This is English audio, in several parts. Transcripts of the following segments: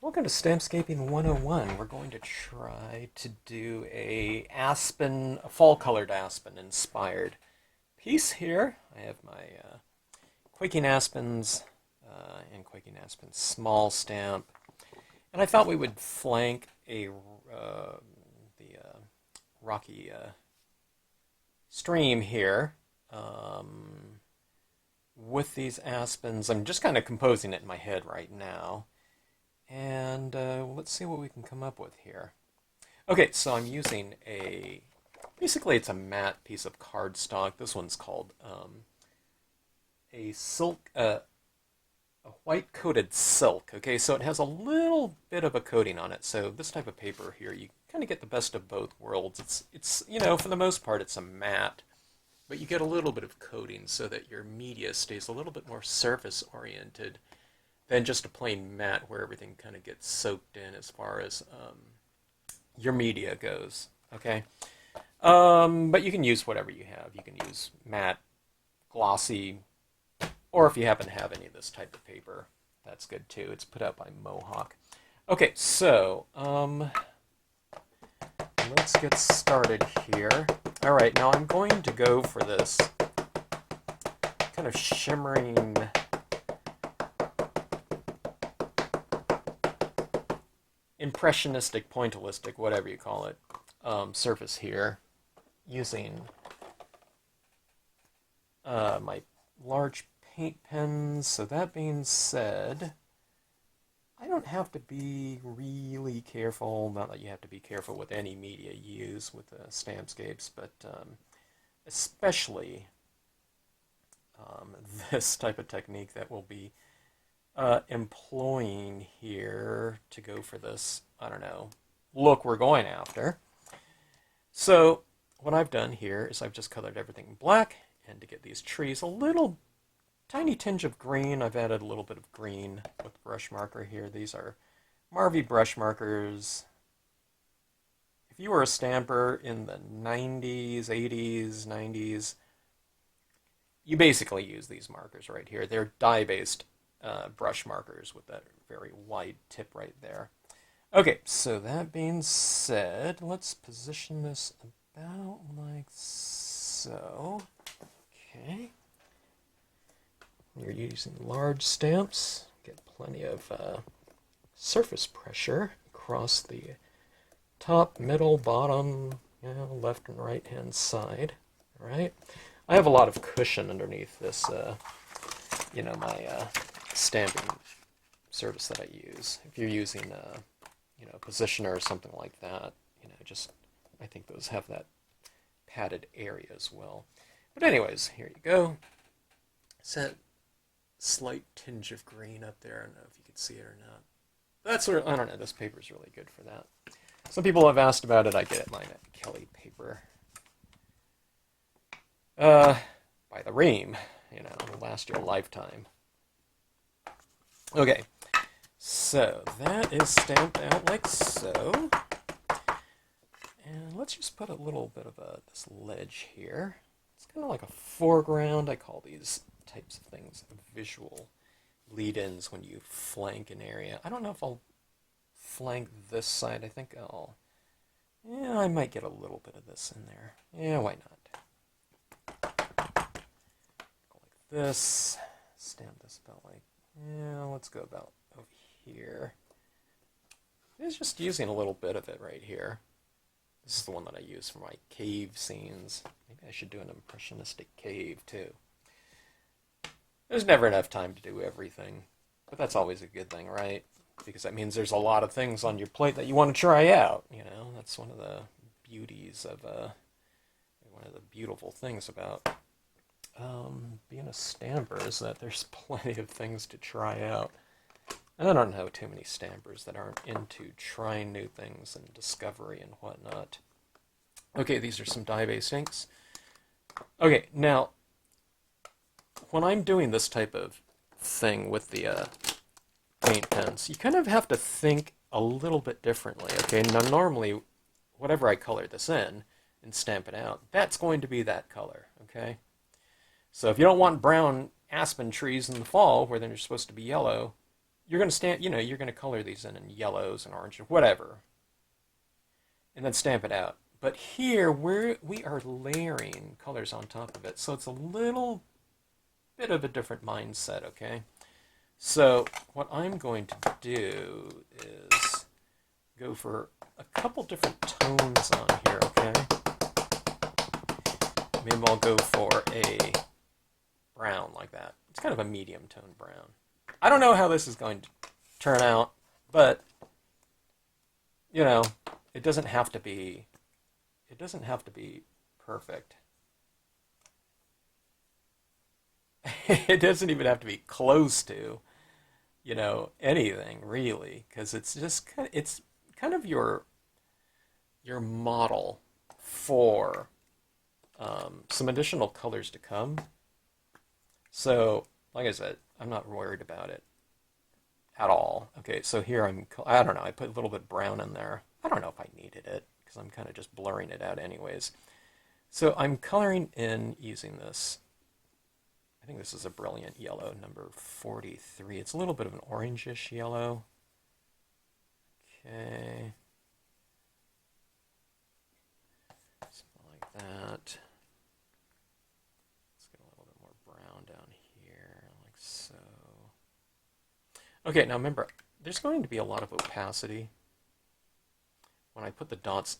Welcome to Stampscaping 101. We're going to try to do a fall colored aspen inspired piece here. I have my Quaking Aspens and Quaking Aspens small stamp. And I thought we would flank the rocky stream here with these aspens. I'm just kind of composing it in my head right now. And let's see what we can come up with here. Okay, so I'm using basically it's a matte piece of cardstock. This one's called a white coated silk. Okay, so it has a little bit of a coating on it. So this type of paper here, you kind of get the best of both worlds. It's for the most part, it's a matte, but you get a little bit of coating so that your media stays a little bit more surface oriented than just a plain matte where everything kind of gets soaked in as far as your media goes. Okay, but you can use whatever you have. You can use matte, glossy, or if you happen to have any of this type of paper, that's good too. It's put out by Mohawk. Okay, so let's get started here. All right, now I'm going to go for this kind of shimmering impressionistic, pointillistic, whatever you call it, surface here, using my large paint pens. So that being said, I don't have to be really careful, not that you have to be careful with any media you use with Stampscapes, but especially this type of technique that we'll be employing here to go for this, I don't know, look we're going after. So what I've done here is I've just colored everything black, and to get these trees a little tiny tinge of green, I've added a little bit of green with brush marker here. These are Marvy brush markers. If you were a stamper in the 90s, 80s, 90s, you basically use these markers right here. They're dye-based brush markers with that very wide tip right there. Okay, so that being said, let's position this about like so. Okay. You're using large stamps, get plenty of surface pressure across the top, middle, bottom, left and right hand side. All right. I have a lot of cushion underneath this, my stamping service that I use. If you're using a positioner or something like that, I think those have that padded area as well. But anyways, here you go. Set slight tinge of green up there. I don't know if you can see it or not. That's sort of, I don't know, this paper's really good for that. Some people have asked about it. I get mine at Kelly Paper. By the ream, it'll last you a lifetime. Okay, so that is stamped out like so. And let's just put a little bit of this ledge here. It's kind of like a foreground. I call these types of things visual lead-ins when you flank an area. I don't know if I'll flank this side. I think I might get a little bit of this in there. Yeah, why not? Go like this. Stamp this about like, let's go about over here. It's just using a little bit of it right here. This is the one that I use for my cave scenes. Maybe I should do an impressionistic cave too. There's never enough time to do everything, but that's always a good thing, right? Because that means there's a lot of things on your plate that you want to try out. That's one of the beauties of one of the beautiful things about being a stamper is that there's plenty of things to try out. And I don't know too many stampers that aren't into trying new things and discovery and whatnot. Okay, these are some dye-based inks. Okay, now, when I'm doing this type of thing with the paint pens, you kind of have to think a little bit differently. Okay, now normally, whatever I color this in and stamp it out, that's going to be that color, okay? So if you don't want brown aspen trees in the fall, where they're supposed to be yellow, you're going to stamp, you know, you're going to color these in yellows and oranges, whatever, and then stamp it out. But here, we are layering colors on top of it, so it's a little bit of a different mindset, okay? So what I'm going to do is go for a couple different tones on here, okay? Maybe I'll go for a brown like that. It's kind of a medium tone brown. I don't know how this is going to turn out, but you know, it doesn't have to be perfect. It doesn't even have to be close to, you know, anything really, because it's kind of your model for some additional colors to come. So, like I said, I'm not worried about it at all. Okay, so here I don't know, I put a little bit brown in there. I don't know if I needed it, because I'm kind of just blurring it out anyways. So I'm coloring in using this. I think this is a brilliant yellow, number 43. It's a little bit of an orangish yellow. Okay. Something like that. Let's get a little bit more brown down here, like so. Okay, now remember, there's going to be a lot of opacity when I put the dots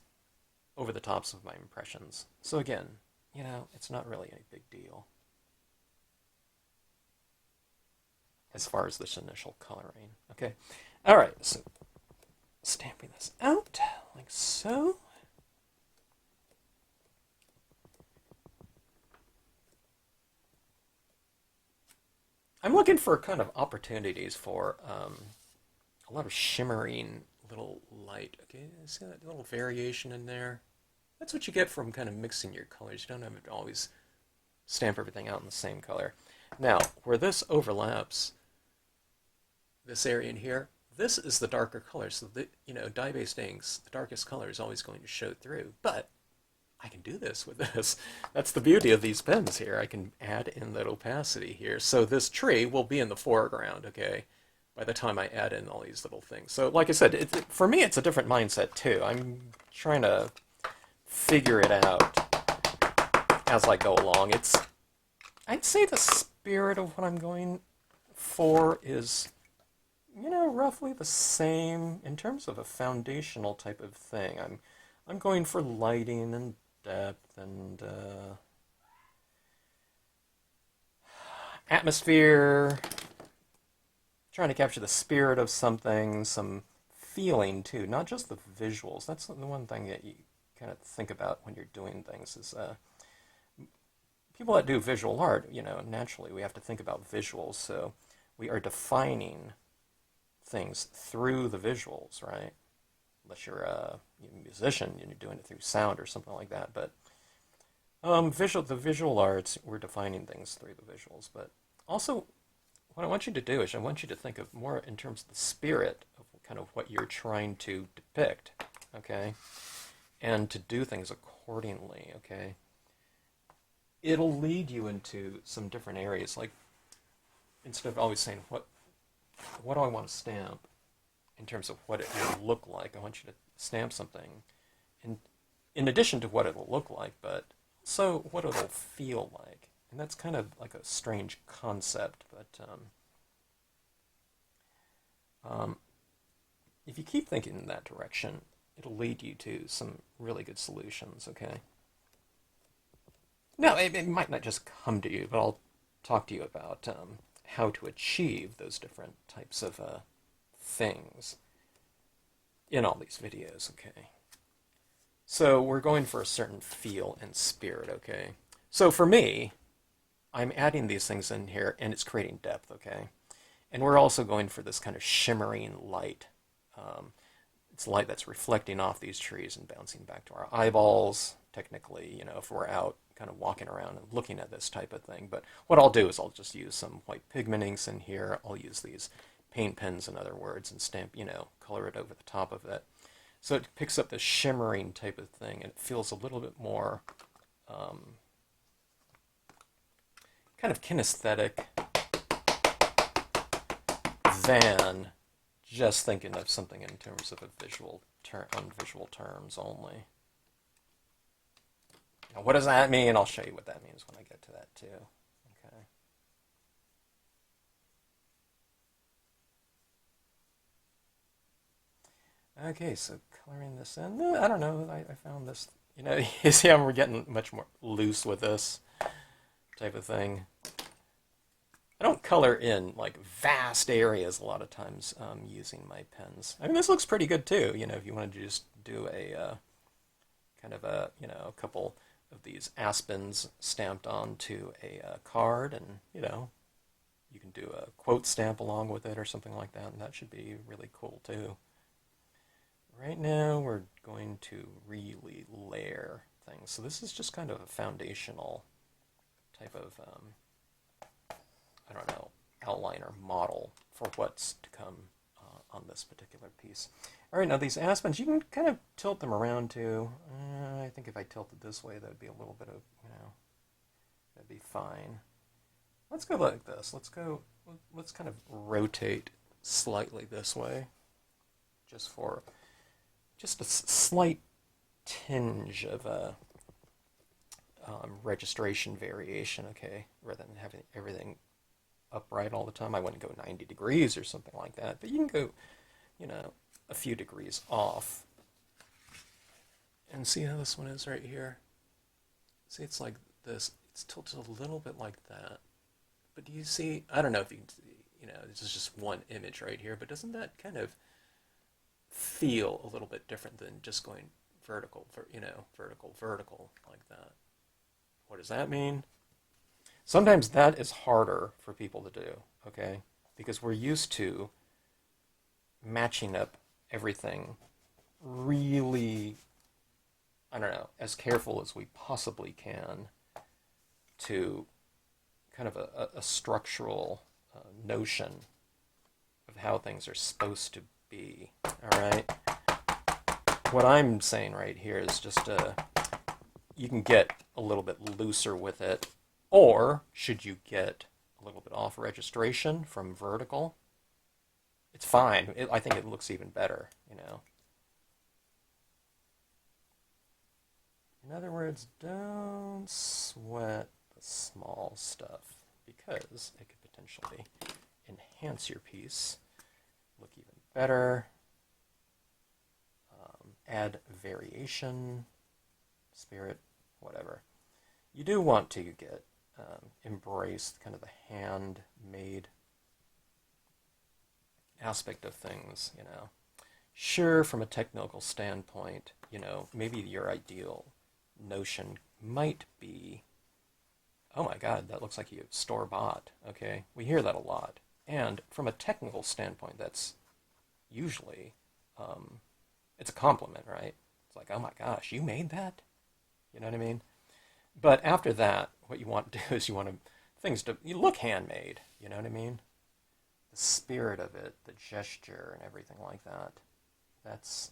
over the tops of my impressions. So again, you know, it's not really a big deal as far as this initial coloring. Okay, all right, so stamping this out like so. I'm looking for kind of opportunities for a lot of shimmering little light. Okay, see that little variation in there? That's what you get from kind of mixing your colors. You don't have to always stamp everything out in the same color. Now, where this overlaps, this area in here, this is the darker color. So, you know, dye-based inks, the darkest color is always going to show through. But I can do this with this. That's the beauty of these pens here. I can add in that opacity here. So this tree will be in the foreground, okay, by the time I add in all these little things. So like I said, for me it's a different mindset too. I'm trying to figure it out as I go along. I'd say the spirit of what I'm going for is, you know, roughly the same in terms of a foundational type of thing. I'm going for lighting and depth and atmosphere, trying to capture the spirit of something, some feeling too, not just the visuals. That's the one thing that you kind of think about when you're doing things is people that do visual art, you know, naturally we have to think about visuals, so we are defining things through the visuals, right? Unless you're a musician and you're doing it through sound or something like that. But the visual arts, we're defining things through the visuals. But also, what I want you to do is I want you to think of more in terms of the spirit of kind of what you're trying to depict, okay? And to do things accordingly, okay? It'll lead you into some different areas. Like, instead of always saying, what do I want to stamp? In terms of what it will look like, I want you to stamp something in addition to what it'll look like, but also what it'll feel like. And that's kind of like a strange concept, but if you keep thinking in that direction, it'll lead you to some really good solutions, okay? Now, it might not just come to you, but I'll talk to you about how to achieve those different types of things in all these videos, okay? So we're going for a certain feel and spirit, okay? So for me, I'm adding these things in here and it's creating depth, okay? And we're also going for this kind of shimmering light. It's light that's reflecting off these trees and bouncing back to our eyeballs, technically, you know, if we're out kind of walking around and looking at this type of thing. But what I'll do is I'll just use some white pigment inks in here. I'll use these paint pens, in other words, and stamp, you know, color it over the top of it. So it picks up this shimmering type of thing, and it feels a little bit more kind of kinesthetic, than just thinking of something in terms of a visual on visual terms only. Now, what does that mean? I'll show you what that means when I get to that too. Okay. Okay, so coloring this in. I don't know. I found this. You know, you see how we're getting much more loose with this type of thing. I don't color in like vast areas a lot of times using my pens. I mean, this looks pretty good too. You know, if you want to just do a kind of a a couple of these aspens stamped onto a card, and you can do a quote stamp along with it or something like that, and that should be really cool too. Right now, we're going to really layer things. So this is just kind of a foundational type of I don't know, outline or model for what's to come on this particular piece. All right, now these aspens, you can kind of tilt them around too. I think if I tilt it this way, that would be a little bit of, that'd be fine. Let's go like this. Let's kind of rotate slightly this way, just for just a slight tinge of a registration variation, okay, rather than having everything upright all the time. I wouldn't go 90 degrees or something like that, but you can go, a few degrees off. And see how this one is right here? See, it's like this. It's tilted a little bit like that. But do you see, I don't know if you can see, this is just one image right here, but doesn't that kind of feel a little bit different than just going vertical, vertical like that? What does that mean? Sometimes that is harder for people to do, okay? Because we're used to matching up everything really, I don't know, as careful as we possibly can to kind of a structural notion of how things are supposed to be, all right? What I'm saying right here is just you can get a little bit looser with it, or should you get a little bit off registration from vertical, it's fine. I think it looks even better, In other words, don't sweat the small stuff, because it could potentially enhance your piece, look even better, add variation, spirit, whatever. You do want to get embrace kind of the handmade aspect of things, Sure, from a technical standpoint, maybe your ideal notion might be, oh my God, that looks like you store-bought, okay? We hear that a lot. And from a technical standpoint, that's usually, it's a compliment, right? It's like, oh my gosh, you made that? You know what I mean? But after that, what you want to do is you want things to you look handmade. You know what I mean? The spirit of it, the gesture, and everything like that. That's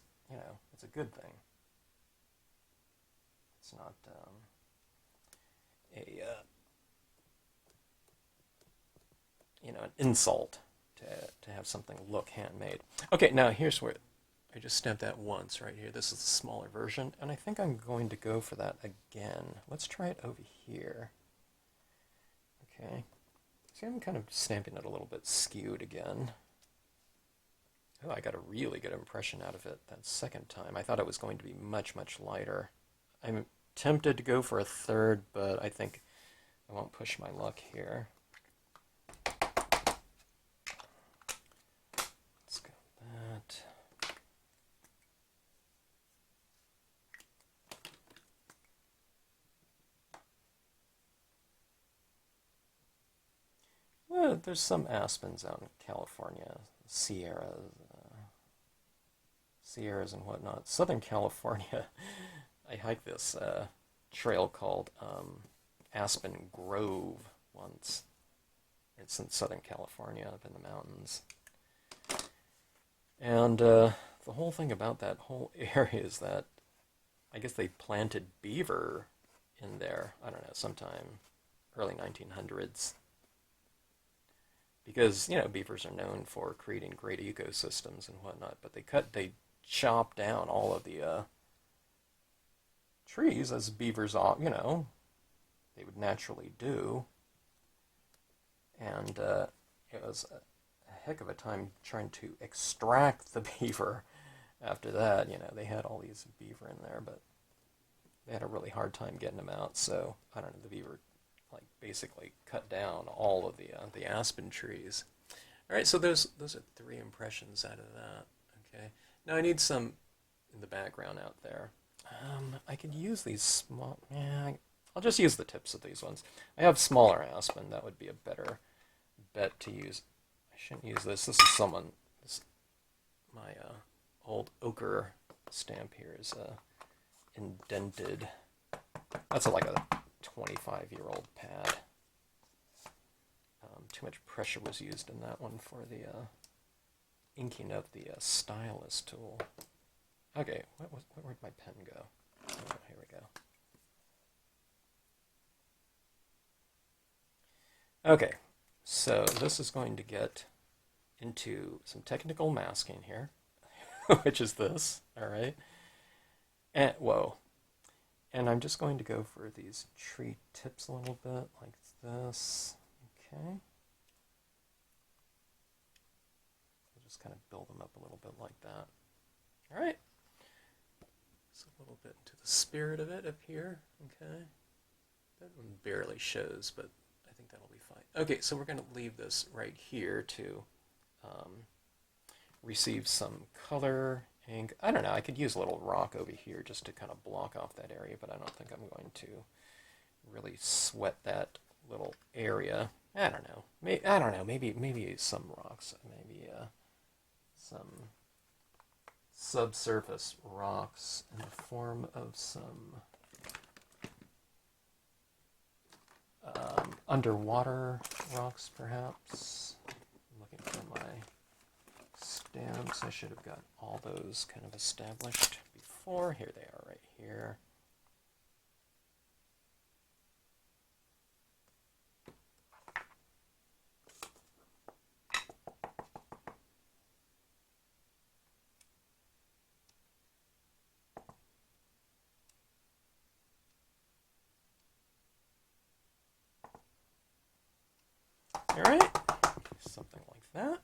it's a good thing. It's not an insult to have something look handmade. Okay, now here's where I just stamped that once right here. This is the smaller version, and I think I'm going to go for that again. Let's try it over here. Okay. See, I'm kind of stamping it a little bit skewed again. Oh, I got a really good impression out of it that second time. I thought it was going to be much, much lighter. I'm tempted to go for a third, but I think I won't push my luck here. Let's go with that. Well, there's some aspens out in California, Sierras and whatnot. Southern California, I hiked this trail called Aspen Grove once. It's in Southern California, up in the mountains. And the whole thing about that whole area is that I guess they planted beaver in there, I don't know, sometime early 1900s. because, beavers are known for creating great ecosystems and whatnot, but they chop down all of the trees as beavers, they would naturally do. And it was a heck of a time trying to extract the beaver after that. They had all these beaver in there, but they had a really hard time getting them out. So, I don't know, the beaver basically cut down all of the aspen trees. All right, so those are 3 impressions out of that. Okay, now I need some in the background out there. I could use these small. Yeah, I'll just use the tips of these ones. I have smaller aspen. That would be a better bet to use. I shouldn't use this. This is my old ochre stamp here is indented. That's like a 25-year-old pad. Too much pressure was used in that one for the inking of the stylus tool. Okay, where'd my pen go? Oh, here we go. Okay, so this is going to get into some technical masking here, which is this, all right? And, whoa. And I'm just going to go for these tree tips a little bit, like this. Okay. I'll just kind of build them up a little bit like that. All right. So a little bit into the spirit of it up here. Okay. That one barely shows, but I think that'll be fine. Okay, so we're going to leave this right here to receive some color. Ink. I don't know, I could use a little rock over here just to kind of block off that area, but I don't think I'm going to really sweat that little area. I don't know. Maybe some rocks. Maybe some subsurface rocks in the form of some underwater rocks, perhaps. I'm looking for my stamps. I should have got all those kind of established before. Here they are right here. All right, something like that.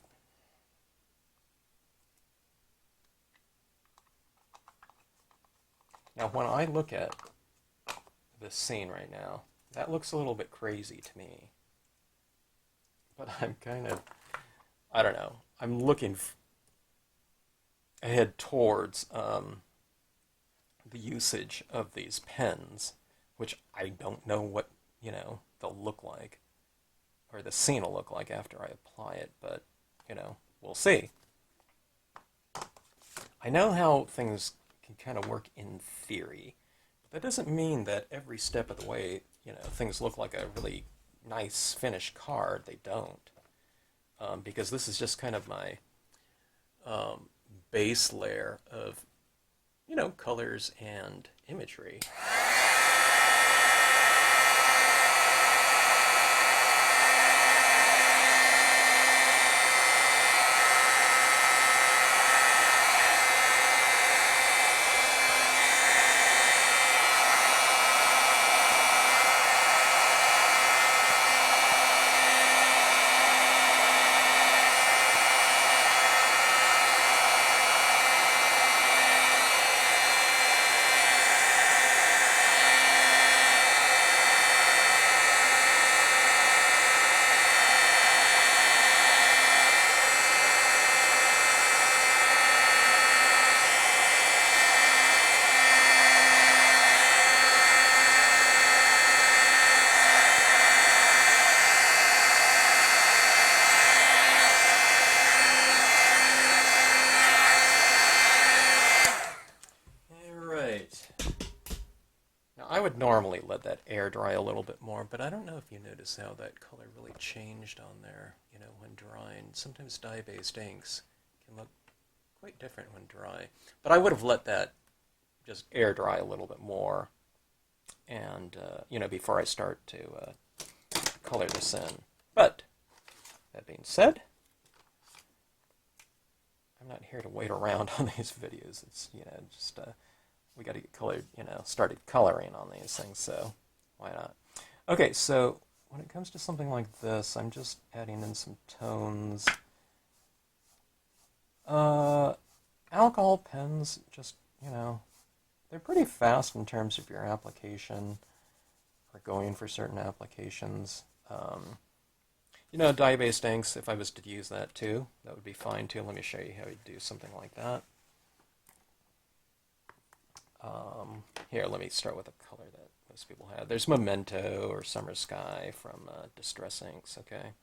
Now, when I look at this scene right now, that looks a little bit crazy to me. But I'm kind of, I don't know, I'm looking ahead towards the usage of these pens, which I don't know what, they'll look like, or the scene will look like after I apply it, but, we'll see. I know how things can kind of work in theory, but that doesn't mean that every step of the way, things look like a really nice finished card. They don't. Because this is just kind of my base layer of, colors and imagery. I would normally let that air dry a little bit more, but I don't know if you notice how that color really changed on there, when drying. Sometimes dye-based inks can look quite different when dry. But I would have let that just air dry a little bit more, and, before I start to color this in. But that being said, I'm not here to wait around on these videos. It's, just we got to get colored, started coloring on these things, so why not? Okay, so when it comes to something like this, I'm just adding in some tones. Alcohol pens, just, they're pretty fast in terms of your application, or going for certain applications. Dye-based inks, if I was to use that too, that would be fine too. Let me show you how you do something like that. Here, let me start with a color that most people have. There's Memento or Summer Sky from Distress Inks, okay?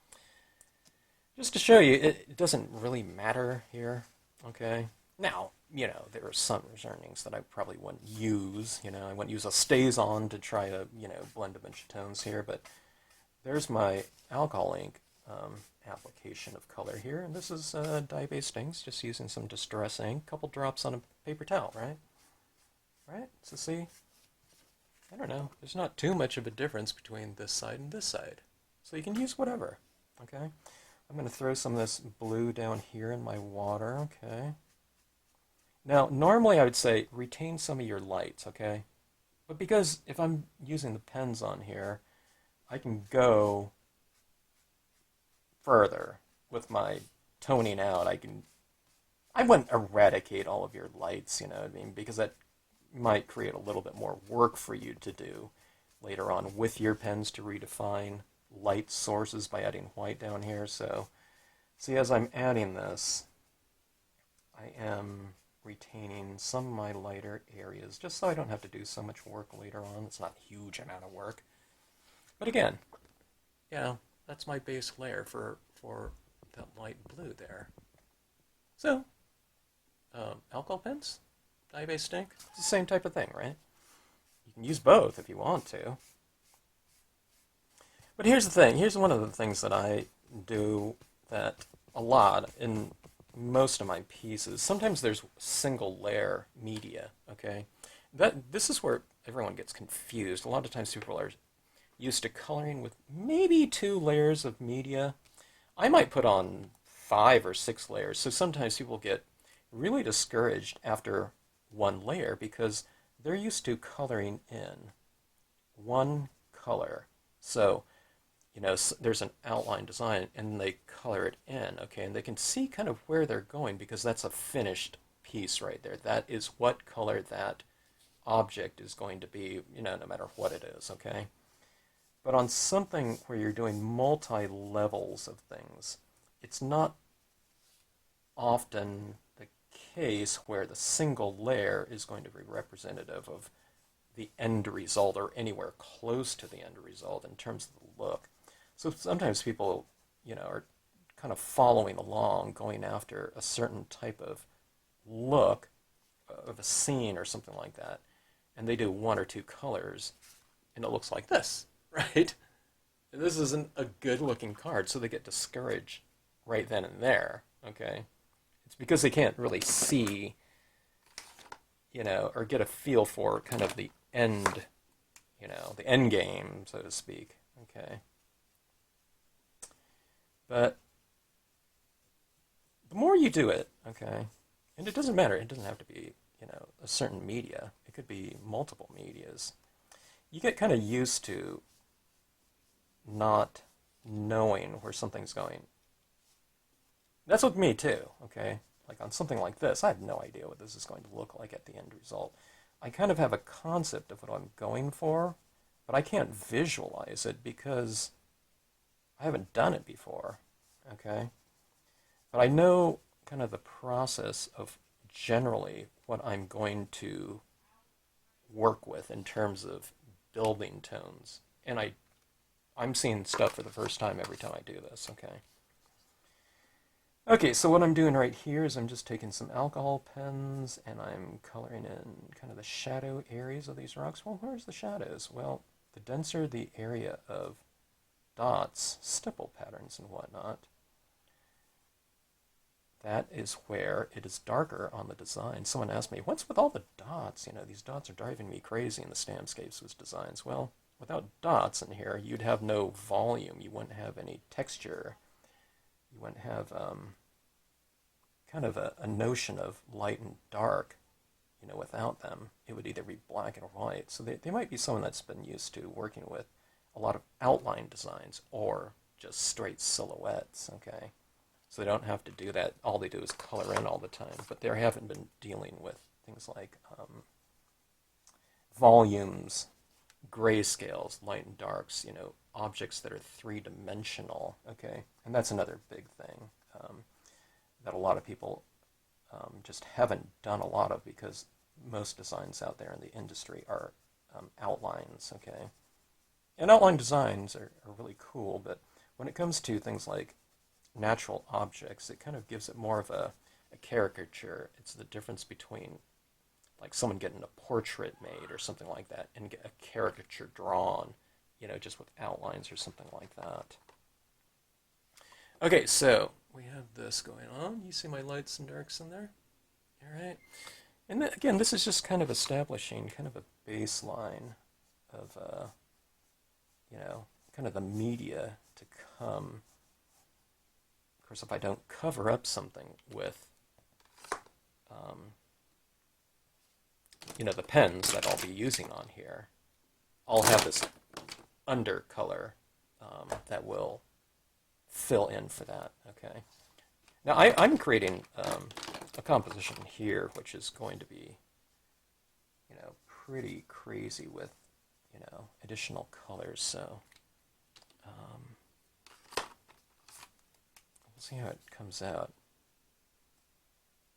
Just to show you, it doesn't really matter here, okay? Now, there are some inks that I probably wouldn't use. I wouldn't use a StazOn to try to, blend a bunch of tones here, but there's my alcohol ink application of color here, and this is dye-based inks, just using some Distress ink, a couple drops on a paper towel, right? Right? So see, I don't know, there's not too much of a difference between this side and this side. So you can use whatever, okay? I'm going to throw some of this blue down here in my water, okay? Now, normally I would say retain some of your lights, okay? But because if I'm using the pens on here, I can go further with my toning out. I wouldn't eradicate all of your lights, because that might create a little bit more work for you to do later on with your pens to redefine light sources by adding white down here. So, see, as I'm adding this, I am retaining some of my lighter areas, just so I don't have to do so much work later on. It's not a huge amount of work. But again, that's my base layer for that light blue there. So, alcohol pens, dye-based ink, it's the same type of thing, right? You can use both if you want to. But here's the thing. Here's one of the things that I do that a lot in most of my pieces. Sometimes there's single layer media, okay? This is where everyone gets confused. A lot of times people are used to coloring with maybe 2 layers of media. I might put on 5 or 6 layers, so sometimes people get really discouraged after 1 layer because they're used to coloring in 1 color. So, there's an outline design and they color it in, okay, and they can see kind of where they're going because that's a finished piece right there. That is what color that object is going to be, no matter what it is, okay? But on something where you're doing multi-levels of things, it's not often the case where the single layer is going to be representative of the end result or anywhere close to the end result in terms of the look. So sometimes people, are kind of following along, going after a certain type of look of a scene or something like that, and they do 1 or 2 colors, and it looks like this, right? And this isn't a good-looking card, so they get discouraged right then and there, okay? It's because they can't really see, or get a feel for kind of the end, the end game, so to speak, okay? But the more you do it, okay, and it doesn't matter, it doesn't have to be, a certain media. It could be multiple medias. You get kind of used to not knowing where something's going. That's with me too, okay? Like on something like this, I have no idea what this is going to look like at the end result. I kind of have a concept of what I'm going for, but I can't visualize it because I haven't done it before, okay? But I know kind of the process of generally what I'm going to work with in terms of building tones. And I'm seeing stuff for the first time every time I do this, okay? Okay, so what I'm doing right here is I'm just taking some alcohol pens and I'm coloring in kind of the shadow areas of these rocks. Well, where's the shadows? Well, the denser the area of dots, stipple patterns and whatnot, that is where it is darker on the design. Someone asked me, what's with all the dots? These dots are driving me crazy in the Stampscapes with designs. Well, without dots in here, you'd have no volume. You wouldn't have any texture. you wouldn't have kind of a notion of light and dark, you know, without them. It would either be black and white. So they might be someone that's been used to working with a lot of outline designs or just straight silhouettes, okay? So they don't have to do that. All they do is color in all the time. But they haven't been dealing with things like volumes, grayscales, light and darks, you know, objects that are three-dimensional, okay? And that's another big thing that a lot of people just haven't done a lot of, because most designs out there in the industry are outlines, okay? And outline designs are really cool, but when it comes to things like natural objects, it kind of gives it more of a caricature. It's the difference between like someone getting a portrait made or something like that and get a caricature drawn, you know, just with outlines or something like that. Okay, so we have this going on. You see my lights and darks in there? All right. And then, again, this is just kind of establishing kind of a baseline of, you know, kind of the media to come. Of course, if I don't cover up something with, you know, the pens that I'll be using on here, I'll have this undercolor that will fill in for that, okay? Now, I'm creating a composition here which is going to be, you know, pretty crazy with, you know, additional colors, so we'll see how it comes out.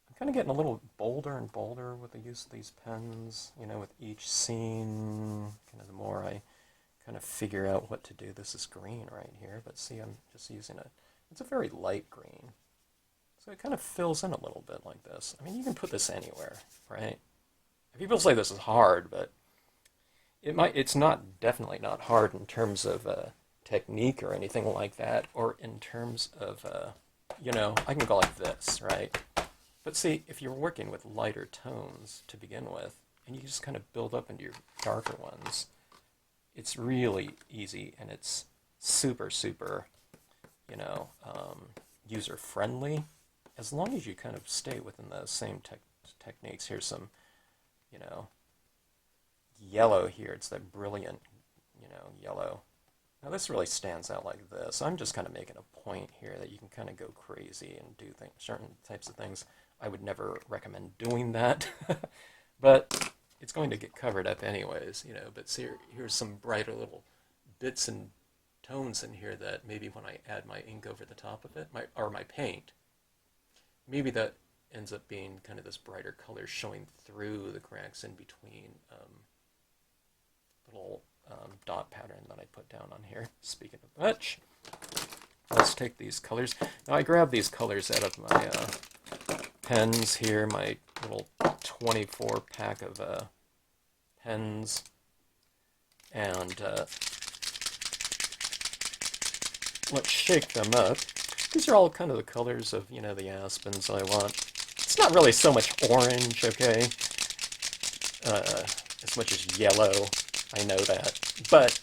I'm kind of getting a little bolder and bolder with the use of these pens, you know, with each scene. Kind of the more I kind of figure out what to do. This is green right here, but see, I'm just using it's a very light green. So it kind of fills in a little bit like this. I mean, you can put this anywhere, right? People say this is hard, but it's definitely not hard in terms of technique or anything like that, or in terms of, you know, I can go like this, right? But see, if you're working with lighter tones to begin with, and you just kind of build up into your darker ones, it's really easy, and it's super, super, you know, user-friendly, as long as you kind of stay within the same techniques. Here's some, you know, yellow here. It's that brilliant, you know, yellow. Now this really stands out like this. I'm just kind of making a point here that you can kind of go crazy and do certain types of things. I would never recommend doing that, but it's going to get covered up anyways, you know. But see, here's some brighter little bits and tones in here that maybe when I add my ink over the top of it, my paint, maybe that ends up being kind of this brighter color showing through the cracks in between little dot pattern that I put down on here. Speaking of which, let's take these colors. Now I grabbed these colors out of my pens here, my little 24 pack of pens, and let's shake them up. These are all kind of the colors of, you know, the aspens I want. It's not really so much orange, okay, as much as yellow, I know that, but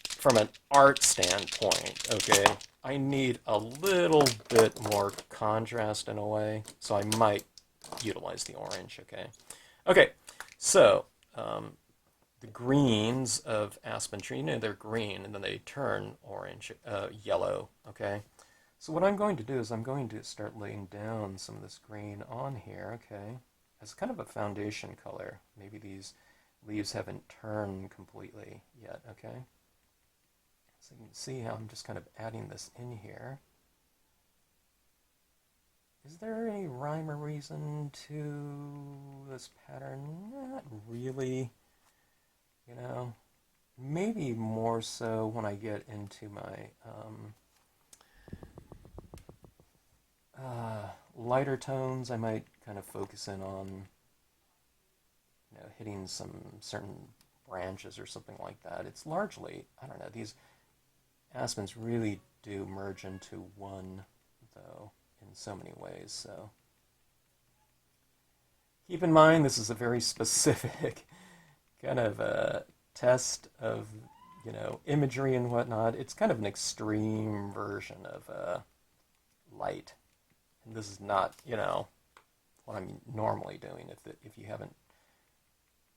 from an art standpoint, okay, I need a little bit more contrast in a way, so I might utilize the orange, okay? Okay, so the greens of aspen tree, you know, they're green, and then they turn orange, yellow, okay? So what I'm going to do is I'm going to start laying down some of this green on here, okay, as kind of a foundation color. Maybe these leaves haven't turned completely yet, okay? So you can see how I'm just kind of adding this in here. Is there any rhyme or reason to this pattern? Not really, you know. Maybe more so when I get into my lighter tones. I might kind of focus in on, you know, hitting some certain branches or something like that. It's largely, I don't know, these aspens really do merge into one, though, in so many ways, so keep in mind this is a very specific kind of a test of, you know, imagery and whatnot. It's kind of an extreme version of light. And this is not, what I'm normally doing. If you haven't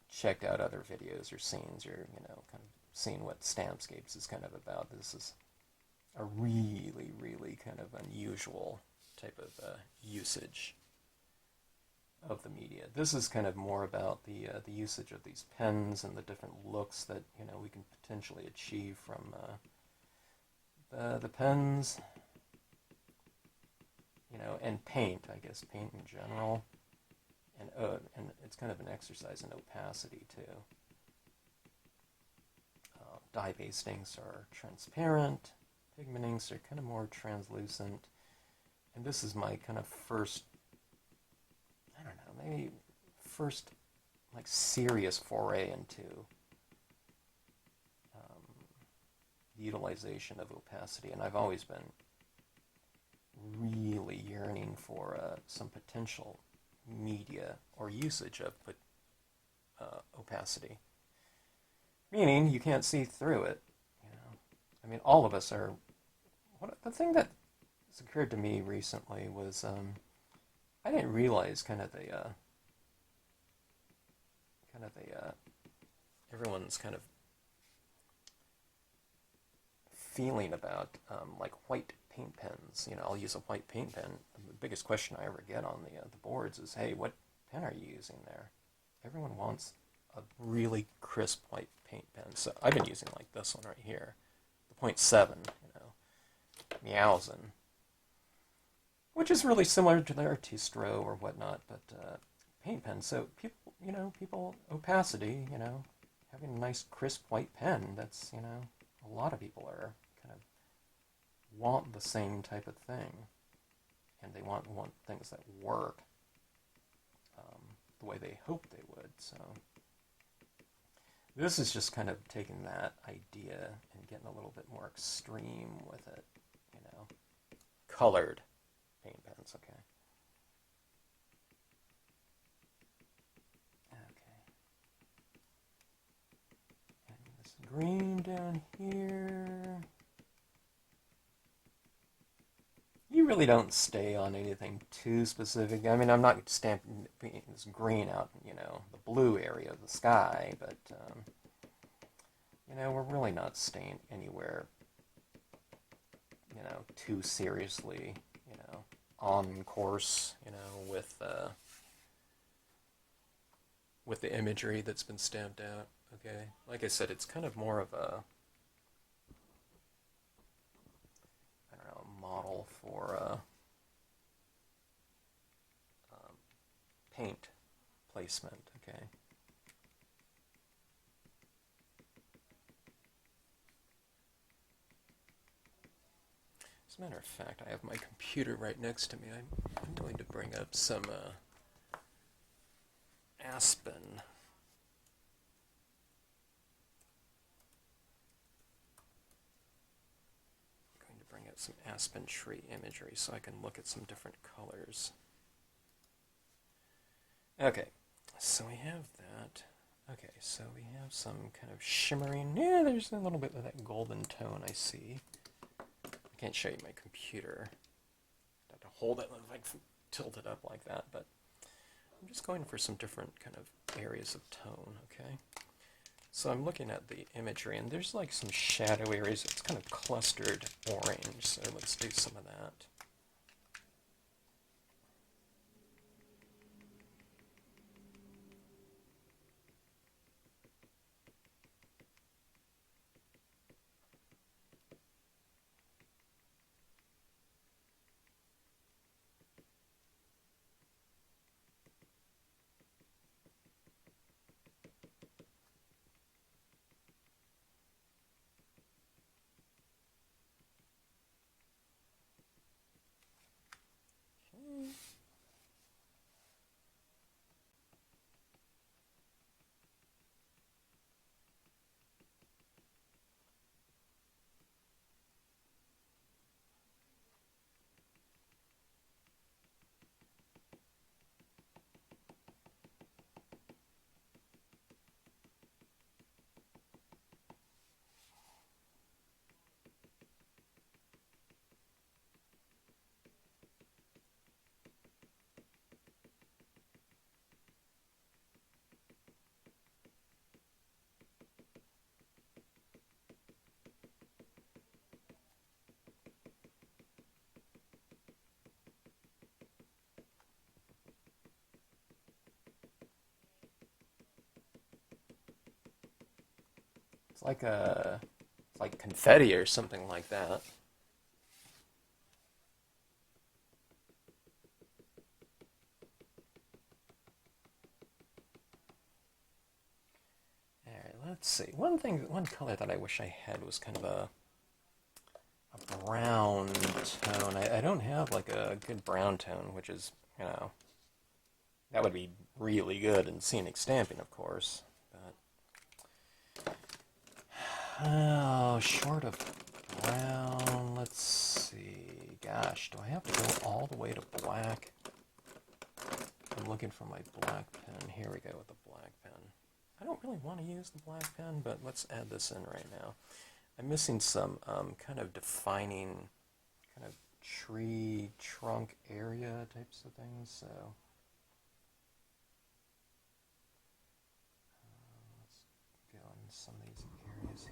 checked out other videos or scenes, or, kind of seen what Stampscapes is kind of about, this is a really, really kind of unusual type of usage of the media. This is kind of more about the usage of these pens and the different looks that we can potentially achieve from the pens, and paint. I guess paint in general, and it's kind of an exercise in opacity too. Dye-based inks are transparent. Pigment inks are kind of more translucent. And this is my kind of first, I don't know, maybe first like serious foray into the utilization of opacity. And I've always been really yearning for some potential media or usage of opacity. Meaning you can't see through it. I mean, all of us are. The thing that has occurred to me recently was I didn't realize everyone's kind of feeling about like white paint pens. I'll use a white paint pen. The biggest question I ever get on the boards is, "Hey, what pen are you using there?" Everyone wants a really crisp white paint pen. So I've been using like this one right here, the .7, Miaosun, which is really similar to their T-Stro or whatnot, but paint pen. So people opacity, having a nice crisp white pen. That's a lot of people are kind of want the same type of thing, and they want things that work the way they hope they would. So this is just kind of taking that idea and getting a little bit more extreme with it, Colored paint pens, okay. Okay. And this green down here. You really don't stay on anything too specific. I mean, I'm not stamping this green out, the blue area of the sky, but, we're really not staying anywhere, too seriously, on course, with the imagery that's been stamped out, okay? Like I said, it's kind of more of a, I don't know, model for paint placement, okay? As a matter of fact, I have my computer right next to me. I'm going to bring up some aspen. I'm going to bring up some aspen tree imagery so I can look at some different colors. Okay, so we have that. Okay, so we have some kind of shimmering. Yeah, there's a little bit of that golden tone I see. I can't show you my computer. I have to hold it and like tilt it up like that, but I'm just going for some different kind of areas of tone, okay? So I'm looking at the imagery, and there's like some shadow areas. It's kind of clustered orange, so let's do some of that. it's like confetti or something like that. All right, let's see. One color that I wish I had was kind of a brown tone. I don't have like a good brown tone, which is, you know, that would be really good in scenic stamping, of course. But oh, short of brown, let's see. Gosh, do I have to go all the way to black? I'm looking for my black pen. Here we go with the black pen. I don't really want to use the black pen, but let's add this in right now. I'm missing some kind of defining kind of tree trunk area types of things, so let's go in some of these areas here.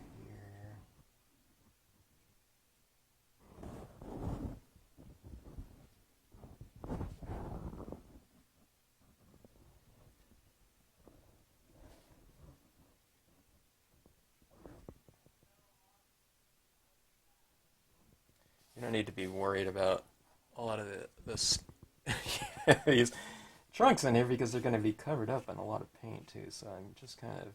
You don't need to be worried about a lot of this these trunks in here because they're going to be covered up in a lot of paint too. So I'm just kind of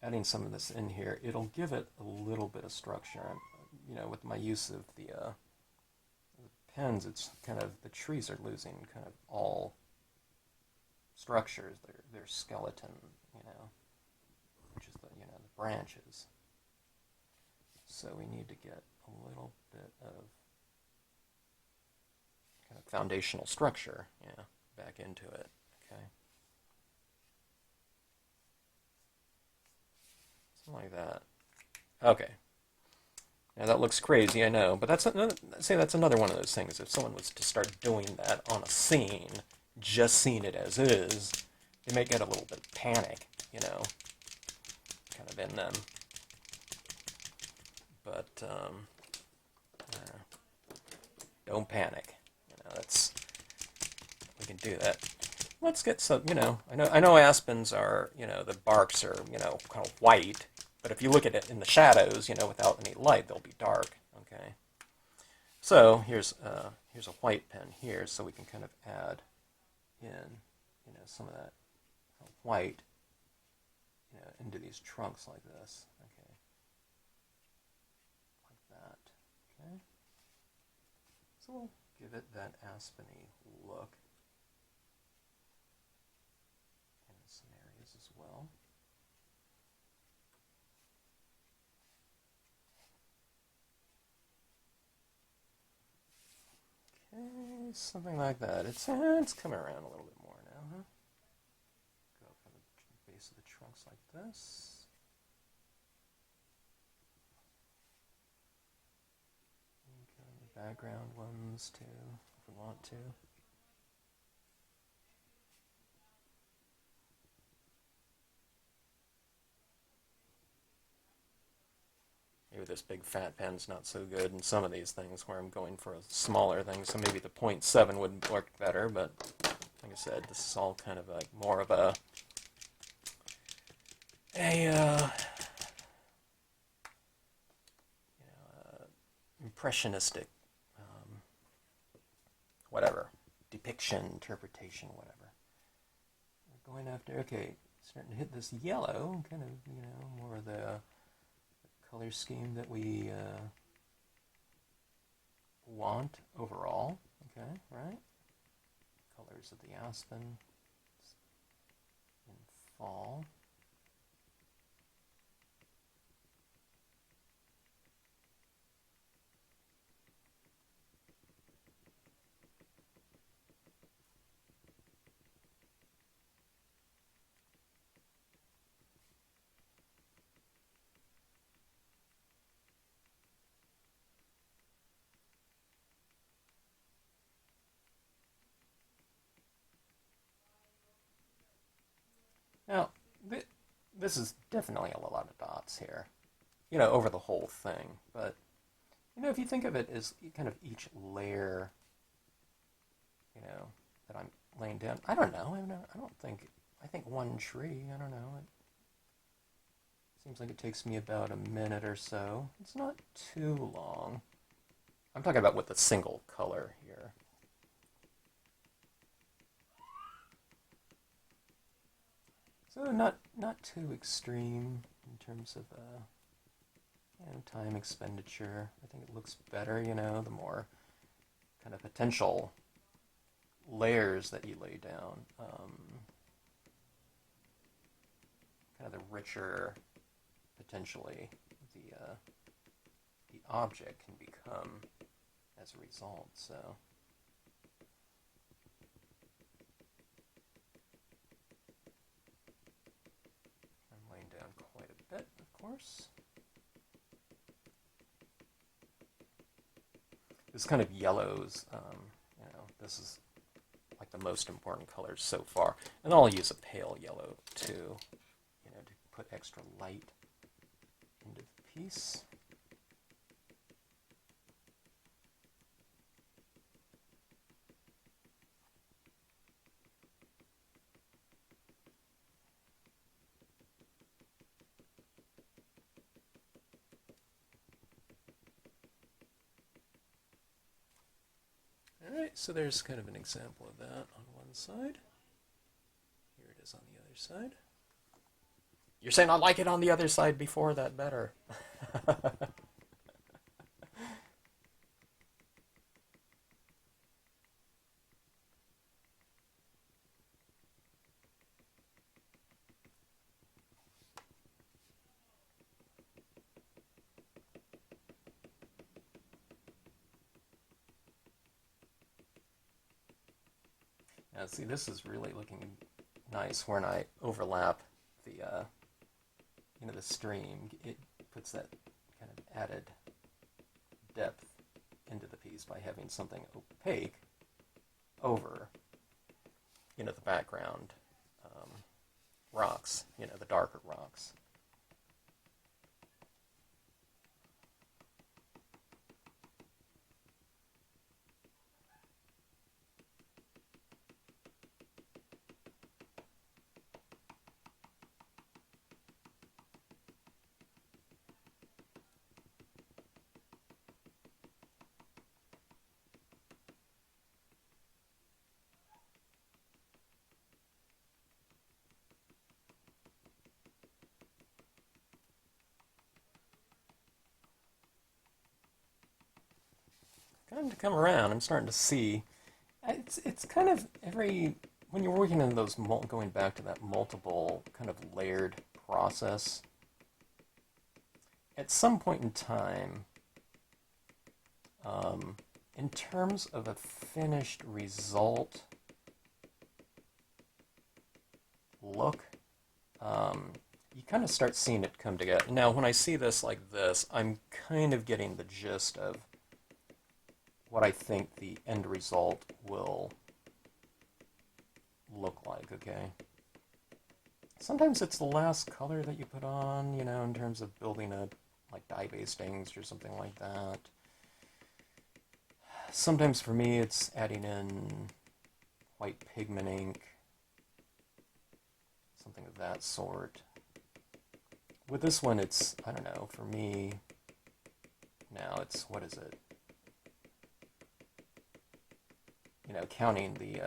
adding some of this in here. It'll give it a little bit of structure. You know, with my use of the pens, it's kind of, the trees are losing kind of all structures. Their skeleton, you know, which is the, you know, the branches. So we need to get a little bit of kind of foundational structure, yeah, back into it. Okay, something like that. Okay. Now that looks crazy, I know, but that's another, say that's another one of those things. If someone was to start doing that on a scene, just seeing it as is, they may get a little bit of panic, you know, kind of in them. But don't panic. You know, that's, we can do that. Let's get some. You know, I know aspens are, you know, the barks are, you know, kind of white, but if you look at it in the shadows, you know, without any light, they'll be dark. Okay. So here's a white pen here, so we can kind of add in, you know, some of that white, you know, into these trunks like this. Okay. That. Okay. So we'll give it that aspeny look in some areas as well. Okay, something like that. It's coming around a little bit more now, huh? Go for the base of the trunks like this. Background ones too, if we want to. Maybe this big fat pen's not so good in some of these things where I'm going for a smaller thing, so maybe the 0.7 would work better, but like I said, this is all kind of like more of a impressionistic whatever, depiction, interpretation, whatever. We're going after, okay, starting to hit this yellow, kind of, you know, more of the color scheme that we want overall. Okay, right? Colors of the aspen in fall. Now, this is definitely a lot of dots here, you know, over the whole thing. But, you know, if you think of it as kind of each layer, you know, that I'm laying down, I don't know. I don't think, I think one tree, I don't know. Seems like it takes me about a minute or so. It's not too long. I'm talking about with a single color here. So not too extreme in terms of time expenditure. I think it looks better, the more kind of potential layers that you lay down. Kind of the richer, potentially, the object can become as a result. So. I'm laying down quite a bit, of course. This kind of yellows, this is like the most important colors so far. And I'll use a pale yellow too, to put extra light into the piece. Alright, so there's kind of an example of that on one side. Here it is on the other side. You're saying I like it on the other side before that better. Now, see, this is really looking nice when I overlap the, the stream. It puts that kind of added depth into the piece by having something opaque over, the background rocks, the darker rocks. Kind of come around, I'm starting to see. It's kind of when you're working in those, going back to that multiple kind of layered process, at some point in time, in terms of a finished result look, you kind of start seeing it come together. Now, when I see this like this, I'm kind of getting the gist of what I think the end result will look like, okay? Sometimes it's the last color that you put on, in terms of building a, like dye bastings or something like that. Sometimes for me it's adding in white pigment ink, something of that sort. With this one, it's, I don't know, for me, now it's, what is it? Counting the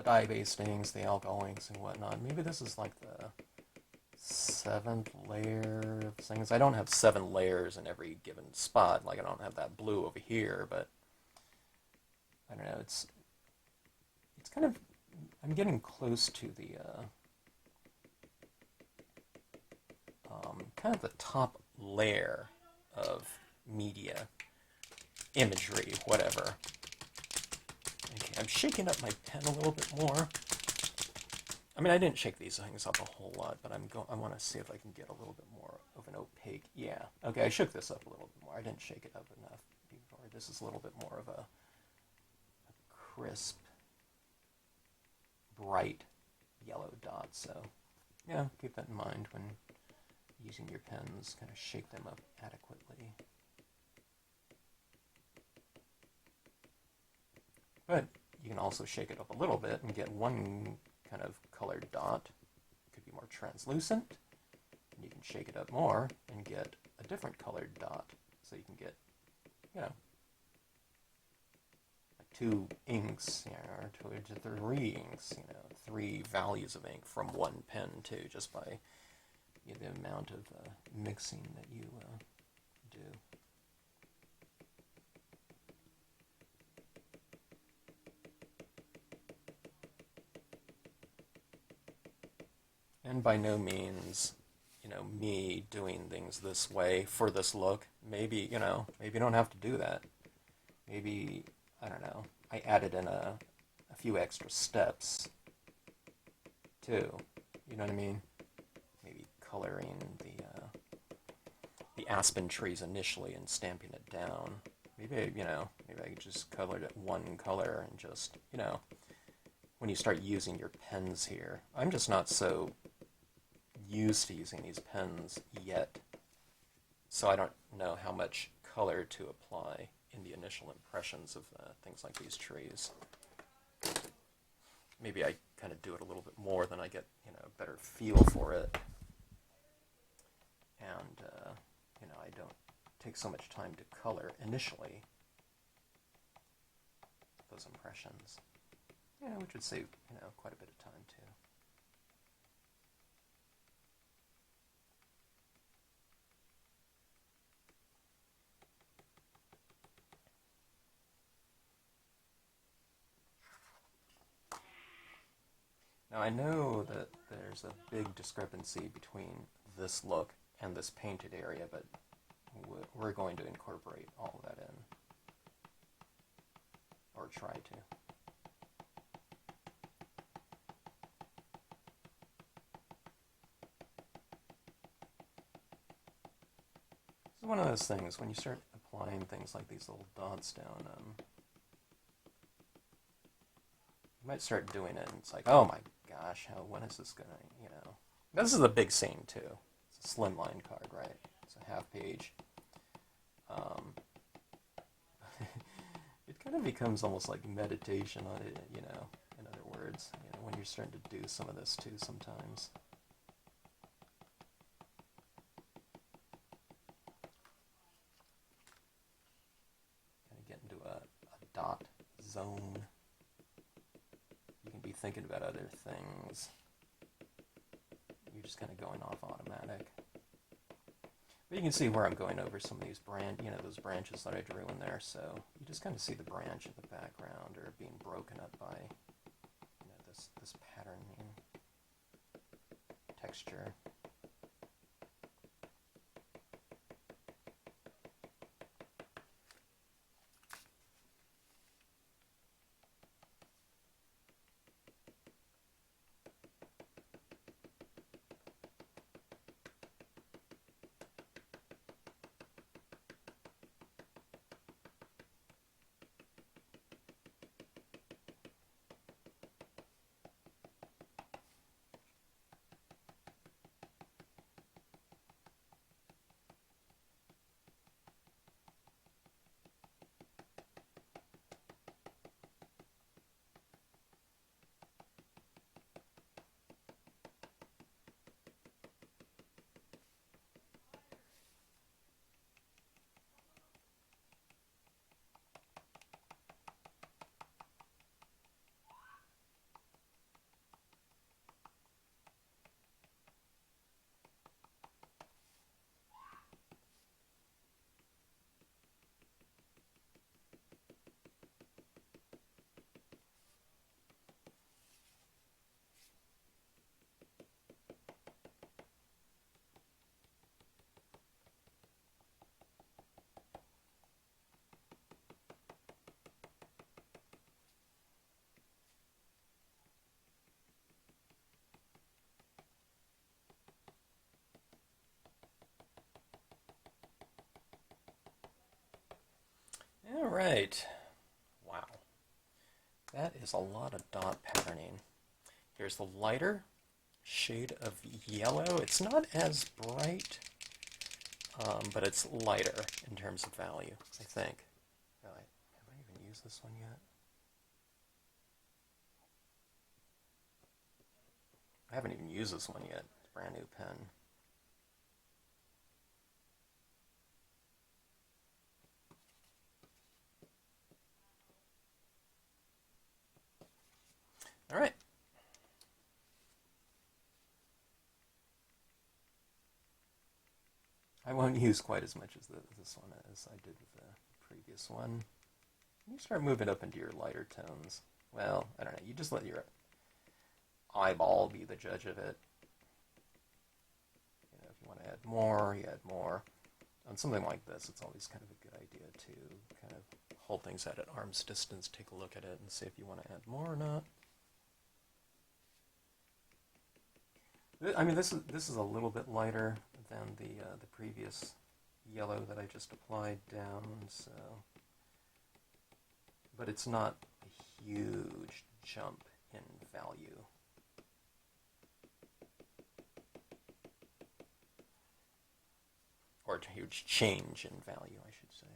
dye bastings, the alcohol inks and whatnot. Maybe this is like the 7th layer of things. I don't have 7 layers in every given spot. Like I don't have that blue over here, but I don't know. It's kind of, I'm getting close to the kind of the top layer of media, imagery, whatever. Okay, I'm shaking up my pen a little bit more. I mean, I didn't shake these things up a whole lot, but I want to see if I can get a little bit more of an opaque. Yeah. Okay, I shook this up a little bit more. I didn't shake it up enough before. This is a little bit more of a crisp, bright yellow dot. So, yeah, keep that in mind when using your pens. Kind of shake them up adequately. But you can also shake it up a little bit and get one kind of colored dot. It could be more translucent. And you can shake it up more and get a different colored dot. So you can get, you know, like 2 inks, you know, or 2 to 3 inks, you know, 3 values of ink from one pen too, just by the amount of mixing that you do. And by no means, you know, me doing things this way for this look. Maybe, you know, maybe you don't have to do that. Maybe, I don't know, I added in a few extra steps too. You know what I mean? Maybe coloring the aspen trees initially and stamping it down. Maybe, you know, maybe I could just color it one color and just, you know, when you start using your pens here. I'm just not so used to using these pens yet, so I don't know how much color to apply in the initial impressions of things like these trees. Maybe I kind of do it a little bit more, then I get, you know, a better feel for it, and you know, I don't take so much time to color initially those impressions. Yeah, which would save, you know, quite a bit of time too. Now I know that there's a big discrepancy between this look and this painted area, but we're going to incorporate all of that in, or try to. This is one of those things, when you start applying things like these little dots down, you might start doing it, and it's like, oh my gosh, when is this gonna, you know. This is a big scene too. It's a slimline card, right? It's a half page. It kind of becomes almost like meditation on it, you know, in other words, you know, when you're starting to do some of this too sometimes. Kind of get into a dot zone. You can be thinking about other things. You're just kind of going off automatic. But you can see where I'm going over some of these those branches that I drew in there. So you just kind of see the branch in the background, or being broken up by, you know, this patterning texture. All right. Wow. That is a lot of dot patterning. Here's the lighter shade of yellow. It's not as bright, but it's lighter in terms of value, I think. Have I even used this one yet? I haven't even used this one yet. It's a brand new pen. All right. I won't use quite as much as this one as I did with the previous one. You start moving up into your lighter tones. Well, I don't know. You just let your eyeball be the judge of it. You know, if you want to add more, you add more. On something like this, it's always kind of a good idea to kind of hold things at arm's distance, take a look at it, and see if you want to add more or not. I mean, this is a little bit lighter than the previous yellow that I just applied down, so, but it's not a huge jump in value. Or a huge change in value, I should say.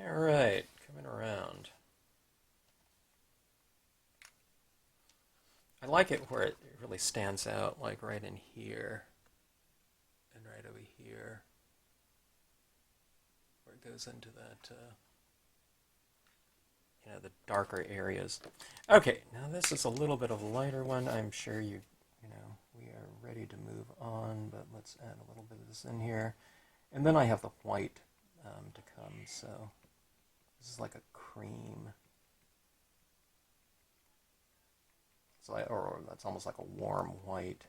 All right, coming around. I like it where it really stands out, like right in here and right over here, where it goes into that, you know, the darker areas. Okay, now this is a little bit of a lighter one. I'm sure you know, we are ready to move on, but let's add a little bit of this in here. And then I have the white to come, so this is like a cream. So or that's almost like a warm white.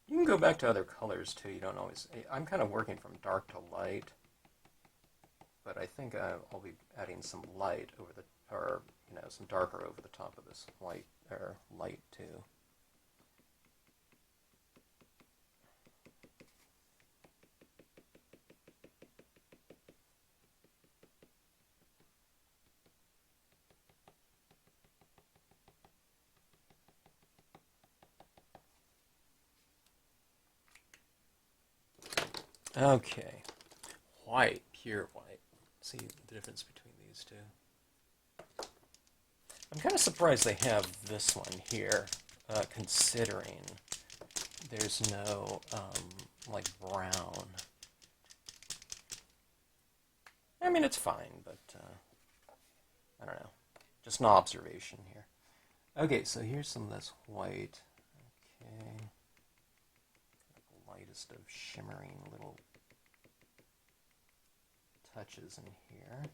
You can go back to other colors too. You don't always. I'm kind of working from dark to light, but I think I'll be adding some light over the, or you know, some darker over the top of this white or light too. Okay, white, pure white. See the difference between these two? I'm kind of surprised they have this one here, considering there's no, like, brown. I mean, it's fine, but, I don't know. Just an observation here. Okay, so here's some of this white. Okay. The lightest of shimmering little touches in here.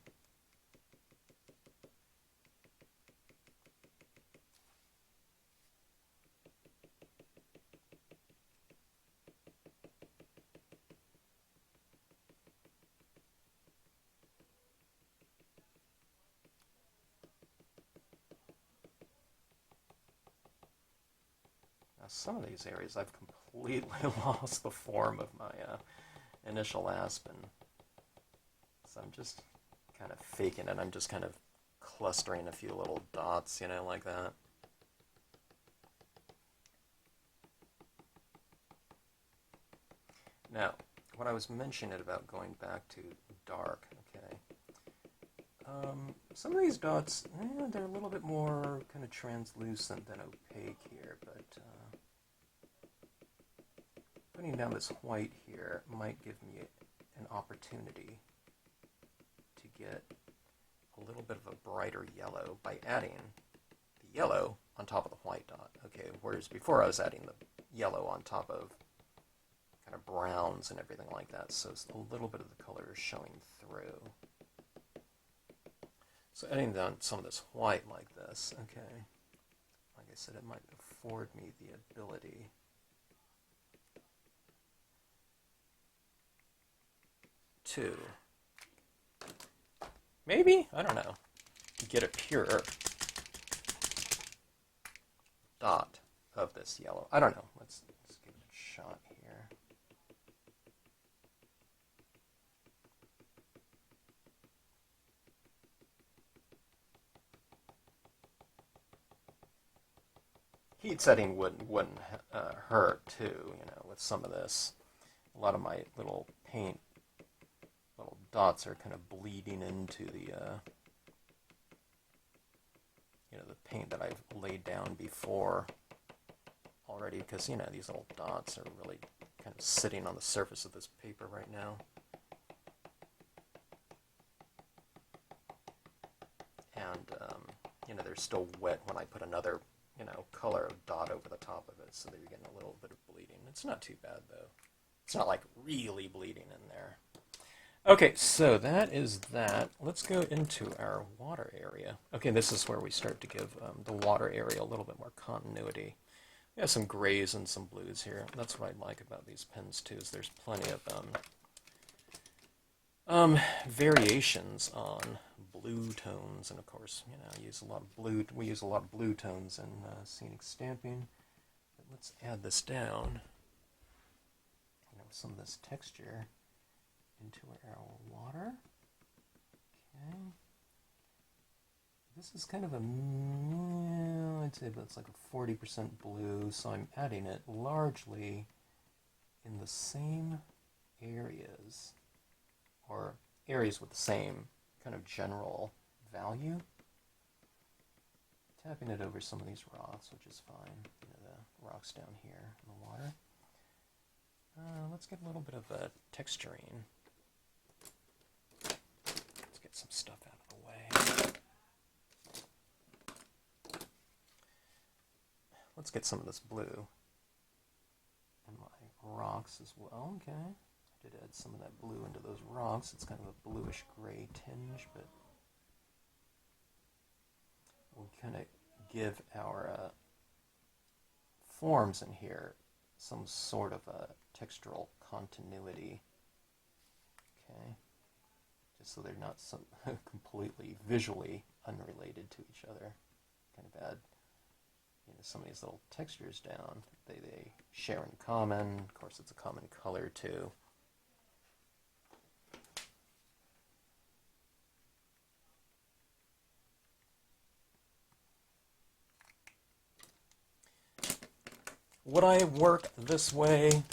Now, some of these areas I've completely lost the form of my initial aspen. So I'm just kind of faking it. I'm just kind of clustering a few little dots, you know, like that. Now, what I was mentioning about going back to dark, okay. Some of these dots, they're a little bit more kind of translucent than opaque here, but putting down this white here might give me an opportunity to get a little bit of a brighter yellow by adding the yellow on top of the white dot. Okay, whereas before I was adding the yellow on top of kind of browns and everything like that, so a little bit of the color is showing through. So adding down some of this white like this, okay, like I said, it might afford me the ability to, maybe, I don't know, get a pure dot of this yellow. I don't know. Let's give it a shot here. Heat setting wouldn't hurt too, you know, with some of this. A lot of my little dots are kind of bleeding into the, you know, the paint that I've laid down before already, because, you know, these little dots are really kind of sitting on the surface of this paper right now. And, you know, they're still wet when I put another, you know, color of dot over the top of it, so that you're getting a little bit of bleeding. It's not too bad, though. It's not like really bleeding in there. Okay, so that is that. Let's go into our water area. Okay, this is where we start to give the water area a little bit more continuity. We have some grays and some blues here. That's what I like about these pens too, is there's plenty of variations on blue tones, and of course, you know, we use a lot of blue tones in scenic stamping. But let's add this down, you know, some of this texture into our water. Okay. This is kind of a, I'd say that's like a 40% blue, so I'm adding it largely in the same areas, or areas with the same kind of general value. Tapping it over some of these rocks, which is fine. You know, the rocks down here in the water. Let's get a little bit of a texturing. Let's get some stuff out of the way. Let's get some of this blue in my rocks as well. Okay. I did add some of that blue into those rocks. It's kind of a bluish gray tinge, but we'll kind of give our forms in here some sort of a textural continuity. Okay. Just so they're not completely visually unrelated to each other. Kind of add, you know, some of these little textures down. They share in common. Of course, it's a common color too. Would I work this way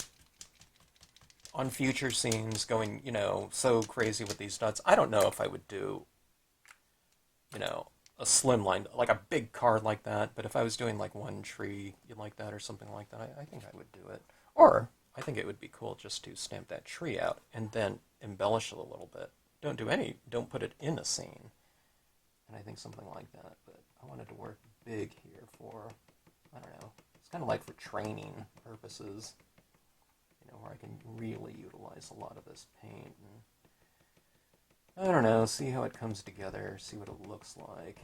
on future scenes, going, you know, so crazy with these dots? I don't know if I would do, you know, a slim line, like a big card like that, but if I was doing like one tree like that or something like that, I think I would do it. Or I think it would be cool just to stamp that tree out and then embellish it a little bit. Don't put it in a scene. And I think something like that, but I wanted to work big here for, I don't know, it's kind of like for training purposes, you know, where I can really utilize a lot of this paint and, I don't know, see how it comes together, see what it looks like,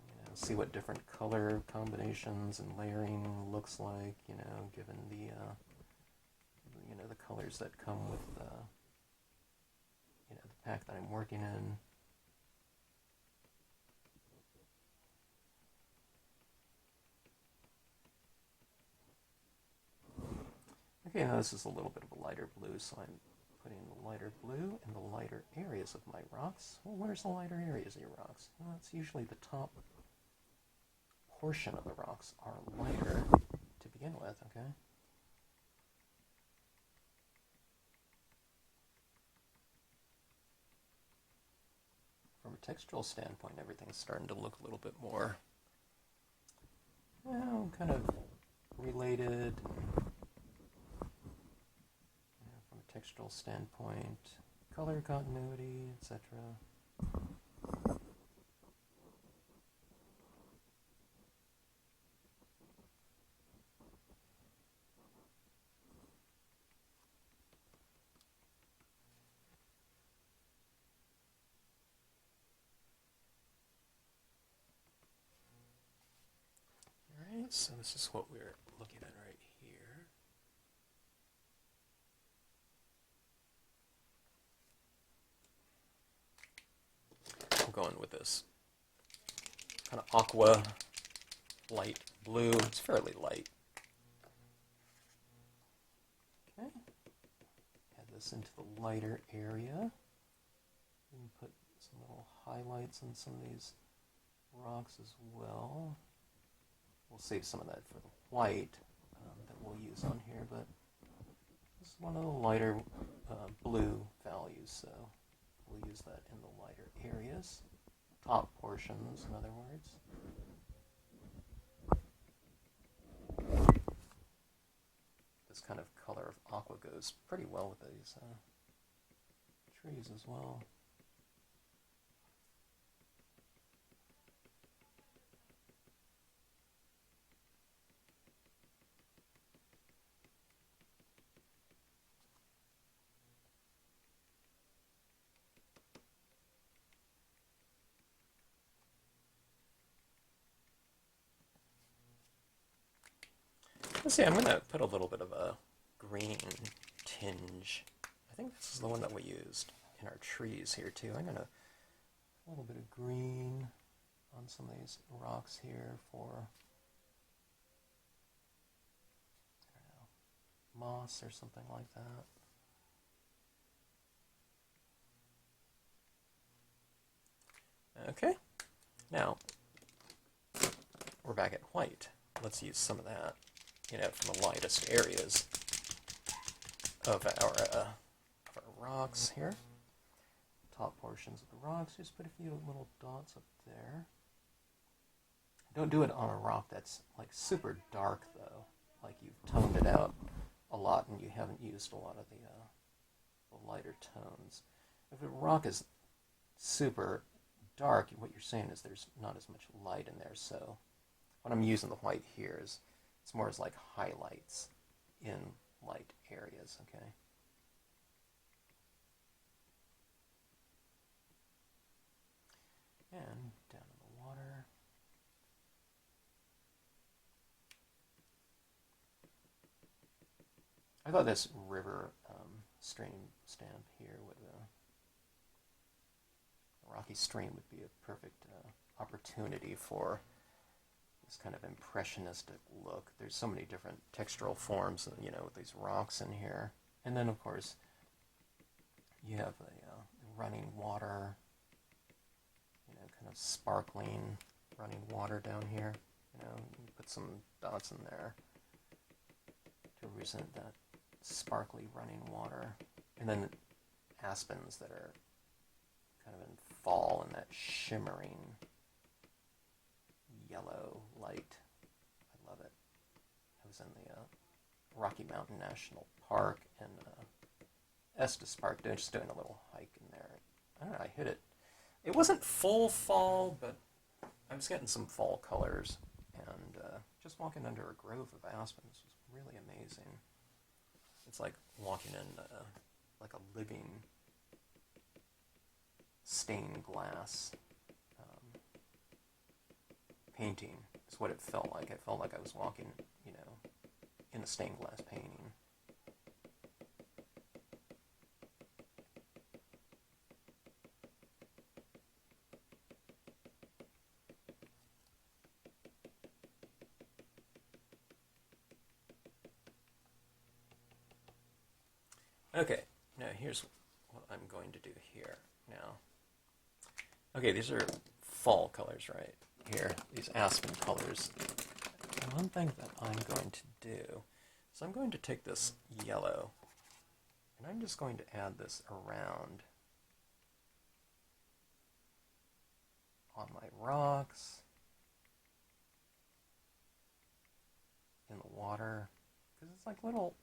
you know, see what different color combinations and layering looks like, you know, given the, you know, the colors that come with, you know, the pack that I'm working in. Okay, now this is a little bit of a lighter blue, so I'm putting the lighter blue in the lighter areas areas of my rocks. Well, where's the lighter areas of your rocks? Well, it's usually the top portion of the rocks are lighter to begin with, okay? From a textural standpoint, everything's starting to look a little bit more, well, kind of related. From a textural standpoint, color continuity, etc. Alright, so this is what we're looking at right here. I'm going with this kind of aqua light blue. It's fairly light. Okay. Add this into the lighter area. And put some little highlights on some of these rocks as well. We'll save some of that for the white that we'll use on here, but this is one of the lighter blue values, so we'll use that in the lighter areas, top portions, in other words. This kind of color of aqua goes pretty well with these trees as well. Let's see, I'm going to put a little bit of a green tinge. I think this is the one that we used in our trees here too. I'm going to a little bit of green on some of these rocks here for, I don't know, moss or something like that. Okay, now we're back at white. Let's use some of that, from the lightest areas of our rocks here. Top portions of the rocks, just put a few little dots up there. Don't do it on a rock that's like super dark though, like you've toned it out a lot and you haven't used a lot of the lighter tones. If a rock is super dark, what you're saying is there's not as much light in there, so what I'm using the white here is it's more as like highlights in light areas, okay? And down in the water. I thought this river stream stamp here would, a rocky stream would be a perfect opportunity for this kind of impressionistic look. There's so many different textural forms, with these rocks in here. And then, of course, you have a running water, kind of sparkling running water down here. You put some dots in there to represent that sparkly running water. And then aspens that are kind of in fall and that shimmering yellow light. I love it. I was in the Rocky Mountain National Park in Estes Park, just doing a little hike in there. I don't know, I hit it. It wasn't full fall, but I was getting some fall colors, and just walking under a grove of aspens was really amazing. It's like walking in like a living stained glass painting is what it felt like. It felt like I was walking, in a stained glass painting. Okay, now here's what I'm going to do here. Now, Okay, these are fall colors right here, these aspen colors. And one thing that I'm going to do is I'm going to take this yellow and I'm just going to add this around on my rocks, in the water, because it's like little,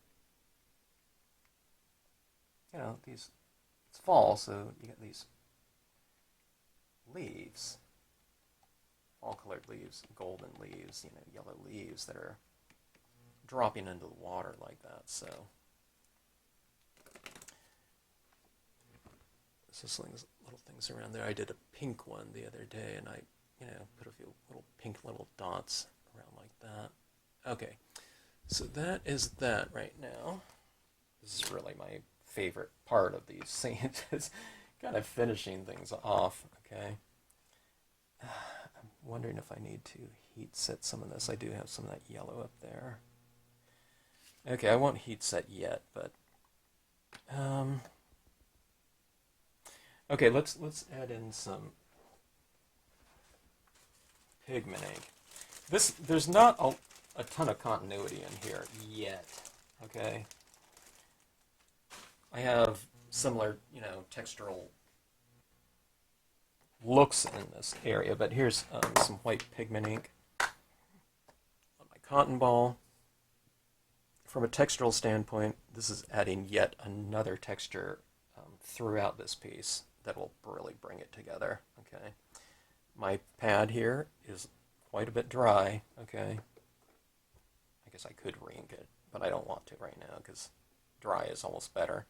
you know, these, it's fall, so you get these leaves, fall-colored leaves, golden leaves, you know, yellow leaves that are dropping into the water like that, so. Just little things around there. I did a pink one the other day, and I, you know, put a few little pink little dots around like that. Okay, so that is that right now. This is really my favorite part of these scenes, is kind of finishing things off, okay? I'm wondering if I need to heat set some of this. I do have some of that yellow up there. Okay, I won't heat set yet, but okay, let's add in some pigment ink. There's not a ton of continuity in here yet, okay? I have similar, you know, textural looks in this area, but here's some white pigment ink on my cotton ball. From a textural standpoint, this is adding yet another texture throughout this piece that will really bring it together, okay? My pad here is quite a bit dry, okay? I guess I could re-ink it, but I don't want to right now because dry is almost better.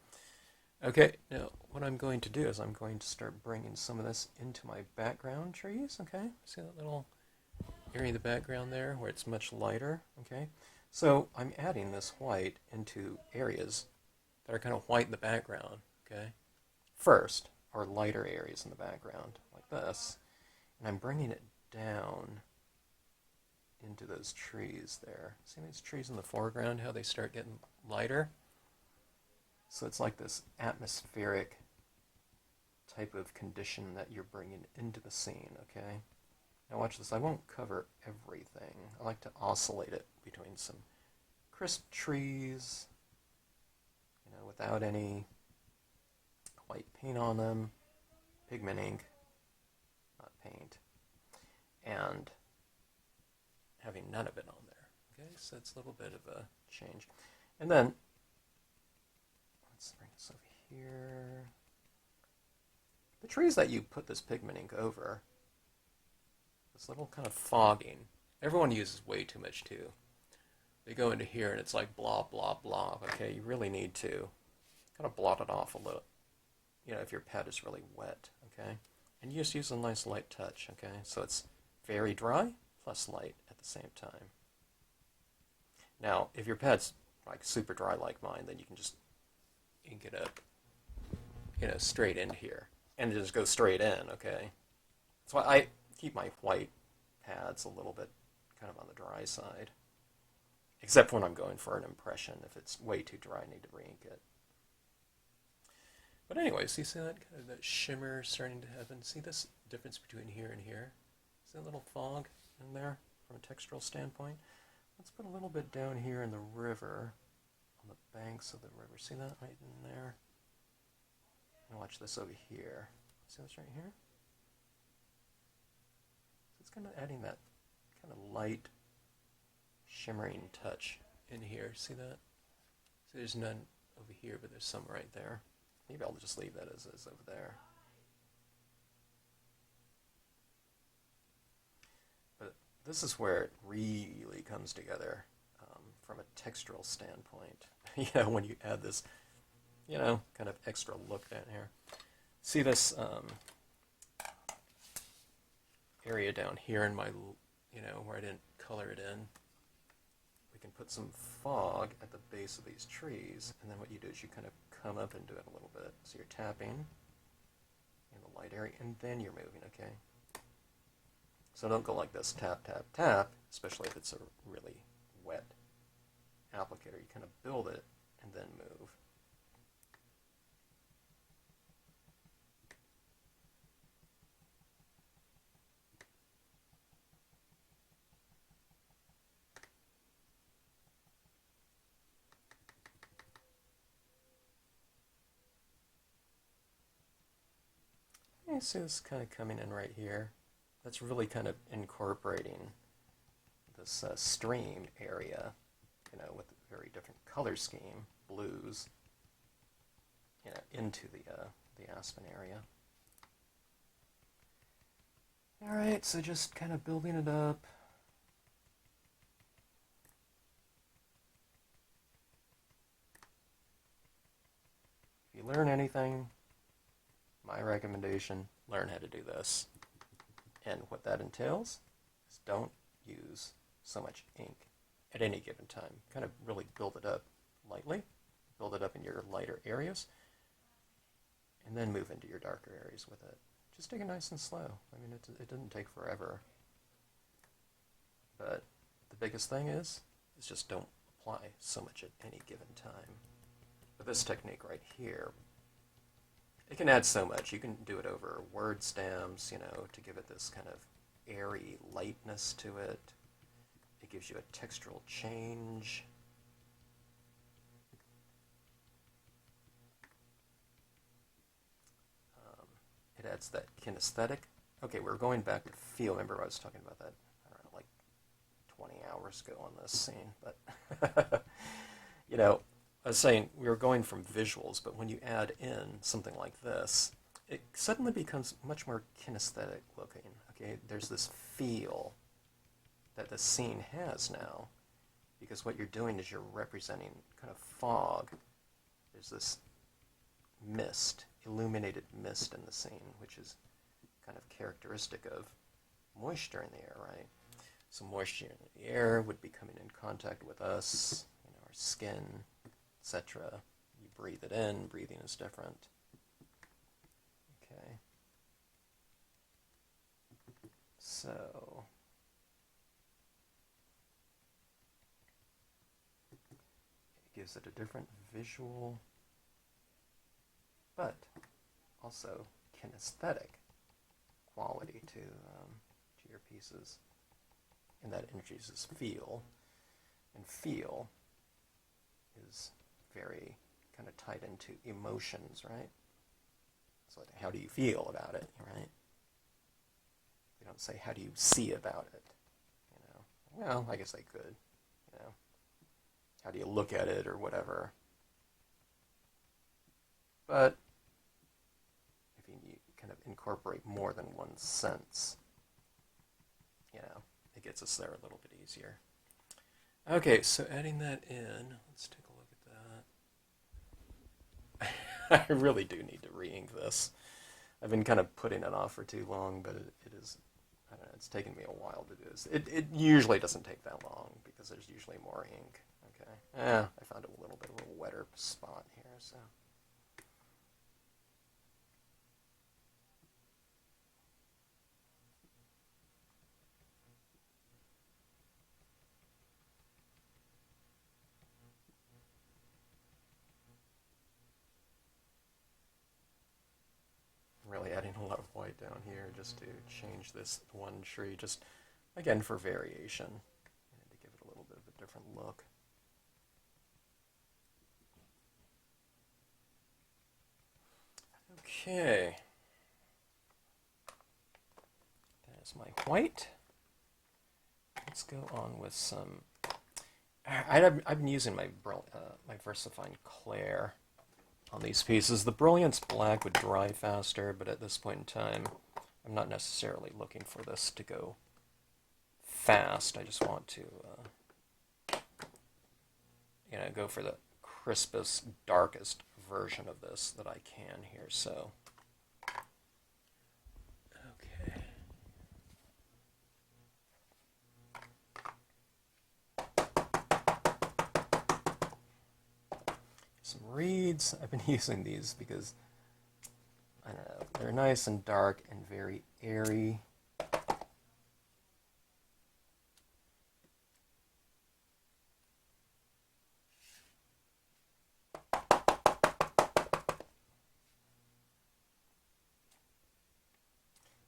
Okay, now what I'm going to do is I'm going to start bringing some of this into my background trees, okay? See that little area in the background there where it's much lighter, okay? So I'm adding this white into areas that are kind of white in the background, okay? First, or lighter areas in the background, like this, and I'm bringing it down into those trees there. See these trees in the foreground, how they start getting lighter? So it's like this atmospheric type of condition that you're bringing into the scene, okay? Now watch this, I won't cover everything. I like to oscillate it between some crisp trees, you know, without any white paint on them, pigment ink, not paint, and having none of it on there. Okay, so it's a little bit of a change. And then, let's bring this over here. The trees that you put this pigment ink over, this little kind of fogging, everyone uses way too much too. They go into here and it's like blah, blah, blah. Okay, you really need to kind of blot it off a little, you know, if your pad is really wet, okay? And you just use a nice light touch, okay? So it's very dry plus light at the same time. Now, if your pad's like super dry like mine, then you can just ink it up, you know, straight in here. And it just goes straight in, okay? That's why I keep my white pads a little bit kind of on the dry side. Except when I'm going for an impression. If it's way too dry, I need to re-ink it. But anyways, you see that kind of that shimmer starting to happen? See this difference between here and here? See that little fog in there from a textural standpoint? Let's put a little bit down here in the river, on the banks of the river. See that right in there? And watch this over here. See this right here? So it's kind of adding that kind of light, shimmering touch in here. See that? See, there's none over here, but there's some right there. Maybe I'll just leave that as is over there. But this is where it really comes together from a textural standpoint. You know, when you add this, you know, kind of extra look down here. See this area down here in my, you know, where I didn't color it in? We can put some fog at the base of these trees, and then what you do is you kind of come up into it a little bit. So you're tapping in the light area, and then you're moving, okay? So don't go like this, tap, tap, tap, especially if it's a really wet applicator. You kind of build it and then move. you see this kind of coming in right here? That's really kind of incorporating this stream area, you know, with a very different color scheme, blues, you know, into the aspen area. All right, so just kind of building it up. If you learn anything, my recommendation, learn how to do this. And what that entails is don't use so much ink at any given time. Kind of really build it up lightly, build it up in your lighter areas, and then move into your darker areas with it. Just take it nice and slow. I mean, it didn't take forever. But the biggest thing is just don't apply so much at any given time. With this technique right here, it can add so much. You can do it over word stamps, you know, to give it this kind of airy lightness to it. It gives you a textural change. It adds that kinesthetic. Okay, we're going back to feel. Remember I was talking about that, I don't know, like 20 hours ago on this scene. But, you know, I was saying we were going from visuals, but when you add in something like this, it suddenly becomes much more kinesthetic looking. Okay, there's this feel that the scene has now, because what you're doing is you're representing kind of fog. There's this mist, illuminated mist in the scene, which is kind of characteristic of moisture in the air, right? So moisture in the air would be coming in contact with us, you know, our skin, etc. You breathe it in, breathing is different. Okay. So it gives it a different visual, but also kinesthetic quality to your pieces. And that introduces feel, and feel is very kind of tied into emotions, right? So how do you feel about it, right? They don't say how do you see about it, you know. Well, I guess they could, you know. How do you look at it or whatever. But if you kind of incorporate more than one sense, you know, it gets us there a little bit easier. Okay, so adding that in, let's take a look at that. I really do need to re-ink this. I've been kind of putting it off for too long, but it is, I don't know, it's taken me a while to do this. It usually doesn't take that long because there's usually more ink. Okay, I found a little bit of a wetter spot here, so. Really adding a lot of white down here just to change this one tree, just again for variation, and to give it a little bit of a different look. Okay, there's my white. Let's go on with some. I've been using my VersaFine Clair on these pieces. The Brilliance Black would dry faster, but at this point in time, I'm not necessarily looking for this to go fast. I just want to, you know, go for the crispest, darkest version of this that I can here. So, okay. Some reeds. I've been using these because, I don't know, they're nice and dark and very airy.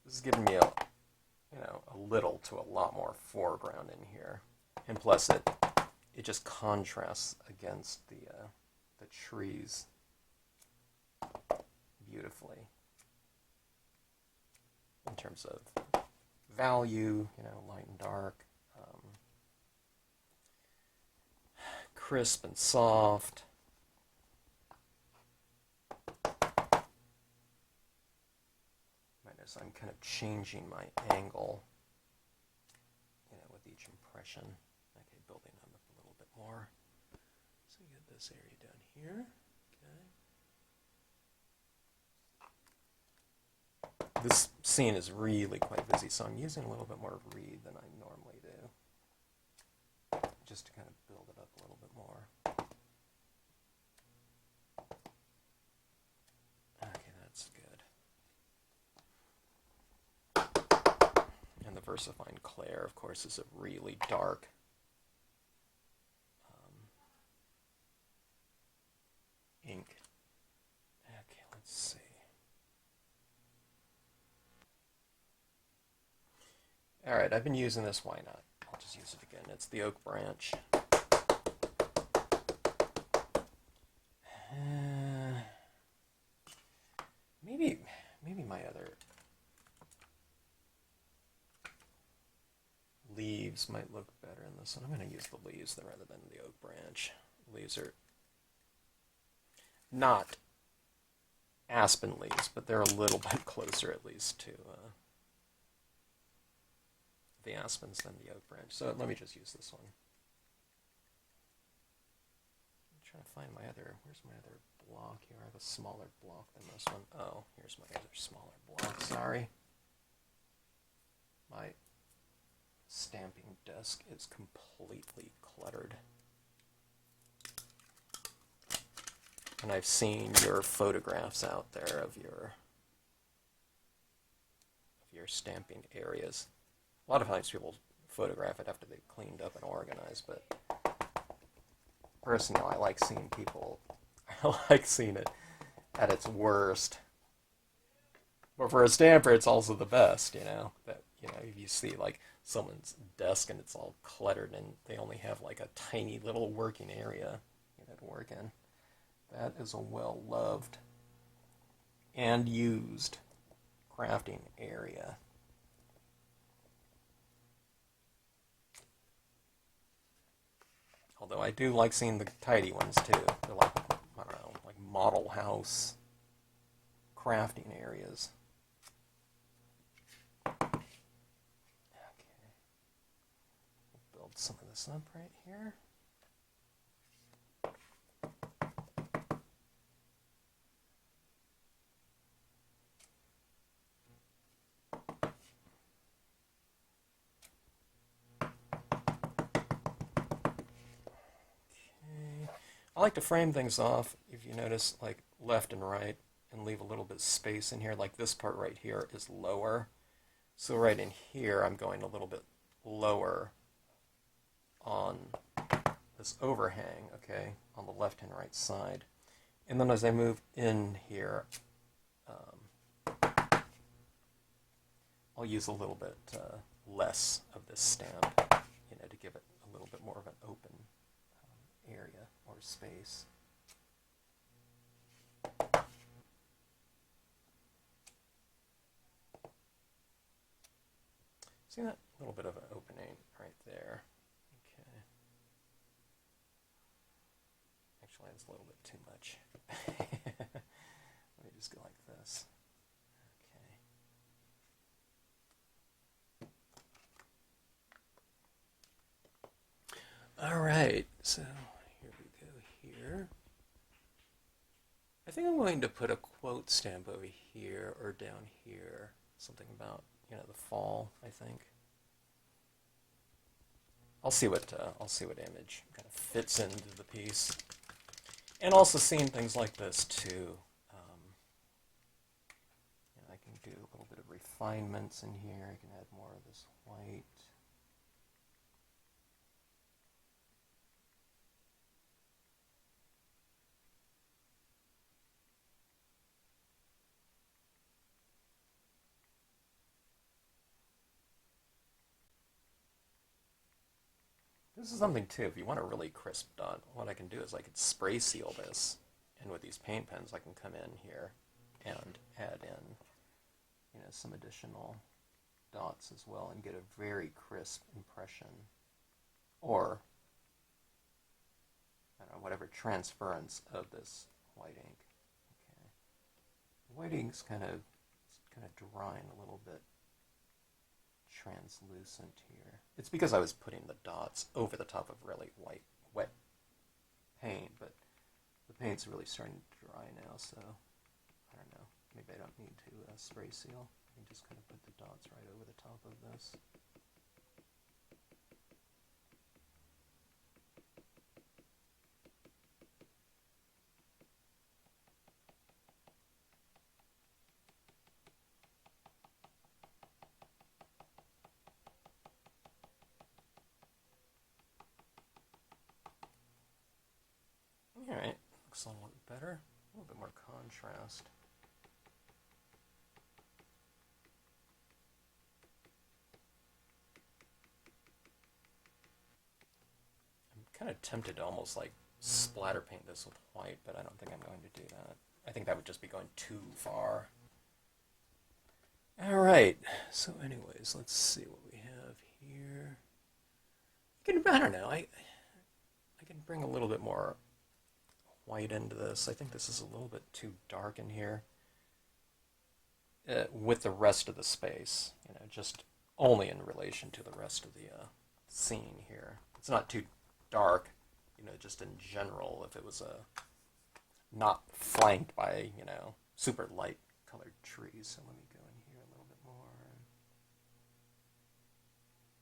This is giving me a little to a lot more foreground in here, and plus it just contrasts against the trees beautifully. terms of value, you know, light and dark, crisp and soft. Notice I'm kind of changing my angle, you know, with each impression. Okay, building them up a little bit more. So you get this area down here. Okay. This scene is really quite busy, so I'm using a little bit more reed than I normally do, just to kind of build it up a little bit more. Okay, that's good. And the VersaFine Clair, of course, is a really dark ink. Okay, let's see. Alright, I've been using this, why not? I'll just use it again. It's the oak branch. Maybe my other leaves might look better in this one. I'm going to use the leaves rather than the oak branch. Leaves are not aspen leaves, but they're a little bit closer at least to the aspens than the oak branch. So let me just use this one. I'm trying to find my other, where's my other block here? I have a smaller block than this one. Oh, here's my other smaller block, sorry. My stamping desk is completely cluttered. And I've seen your photographs out there of your stamping areas. A lot of times people photograph it after they've cleaned up and organized, but personally I like seeing it at its worst. But for a stamper, it's also the best, you know, that, you know, if you see like someone's desk and it's all cluttered and they only have like a tiny little working area, you know, to work in. That is a well-loved and used crafting area. Although I do like seeing the tidy ones too. They're like, I don't know, like model house crafting areas. Okay. We'll build some of this up right here. I like to frame things off, if you notice, like left and right, and leave a little bit of space in here. Like this part right here is lower. So right in here, I'm going a little bit lower on this overhang, okay, on the left and right side. And then as I move in here, I'll use a little bit less of this stamp, you know, to give it a little bit more of an open area or space. See that little bit of an opening right there? Okay. Actually, that's a little bit too much. Let me just go like this. Okay. All right. So here we go here. I think I'm going to put a quote stamp over here or down here. Something about, you know, the fall, I think. I'll see what image kind of fits into the piece. And also seeing things like this too. You know, I can do a little bit of refinements in here. I can add more of this white. This is something too, if you want a really crisp dot, what I can do is I could spray seal this, and with these paint pens I can come in here and add in, you know, some additional dots as well and get a very crisp impression, or I don't know, whatever transference of this white ink. Okay, white ink's kind of drying a little bit translucent here. It's because I was putting the dots over the top of really wet paint, but the paint's really starting to dry now, so I don't know. Maybe I don't need to spray seal. I can just kind of put the dots right over the top of this. Alright, looks a little bit better. A little bit more contrast. I'm kind of tempted to almost like splatter paint this with white, but I don't think I'm going to do that. I think that would just be going too far. Alright, so anyways, let's see what we have here. I don't know, I can bring a little bit more white into this. I think this is a little bit too dark in here with the rest of the space, you know, just only in relation to the rest of the scene here. It's not too dark, you know, just in general, if it was not flanked by, you know, super light colored trees. So let me go in here a little bit more.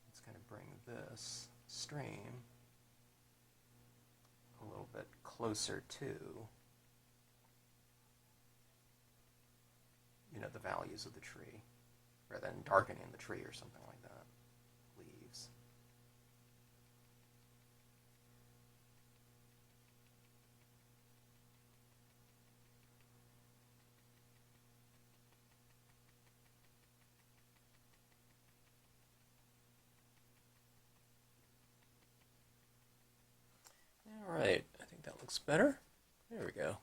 Let's kind of bring this stream a little bit closer to, you know, the values of the tree, rather than darkening the tree or something like that. Leaves. All right. Looks better. There we go.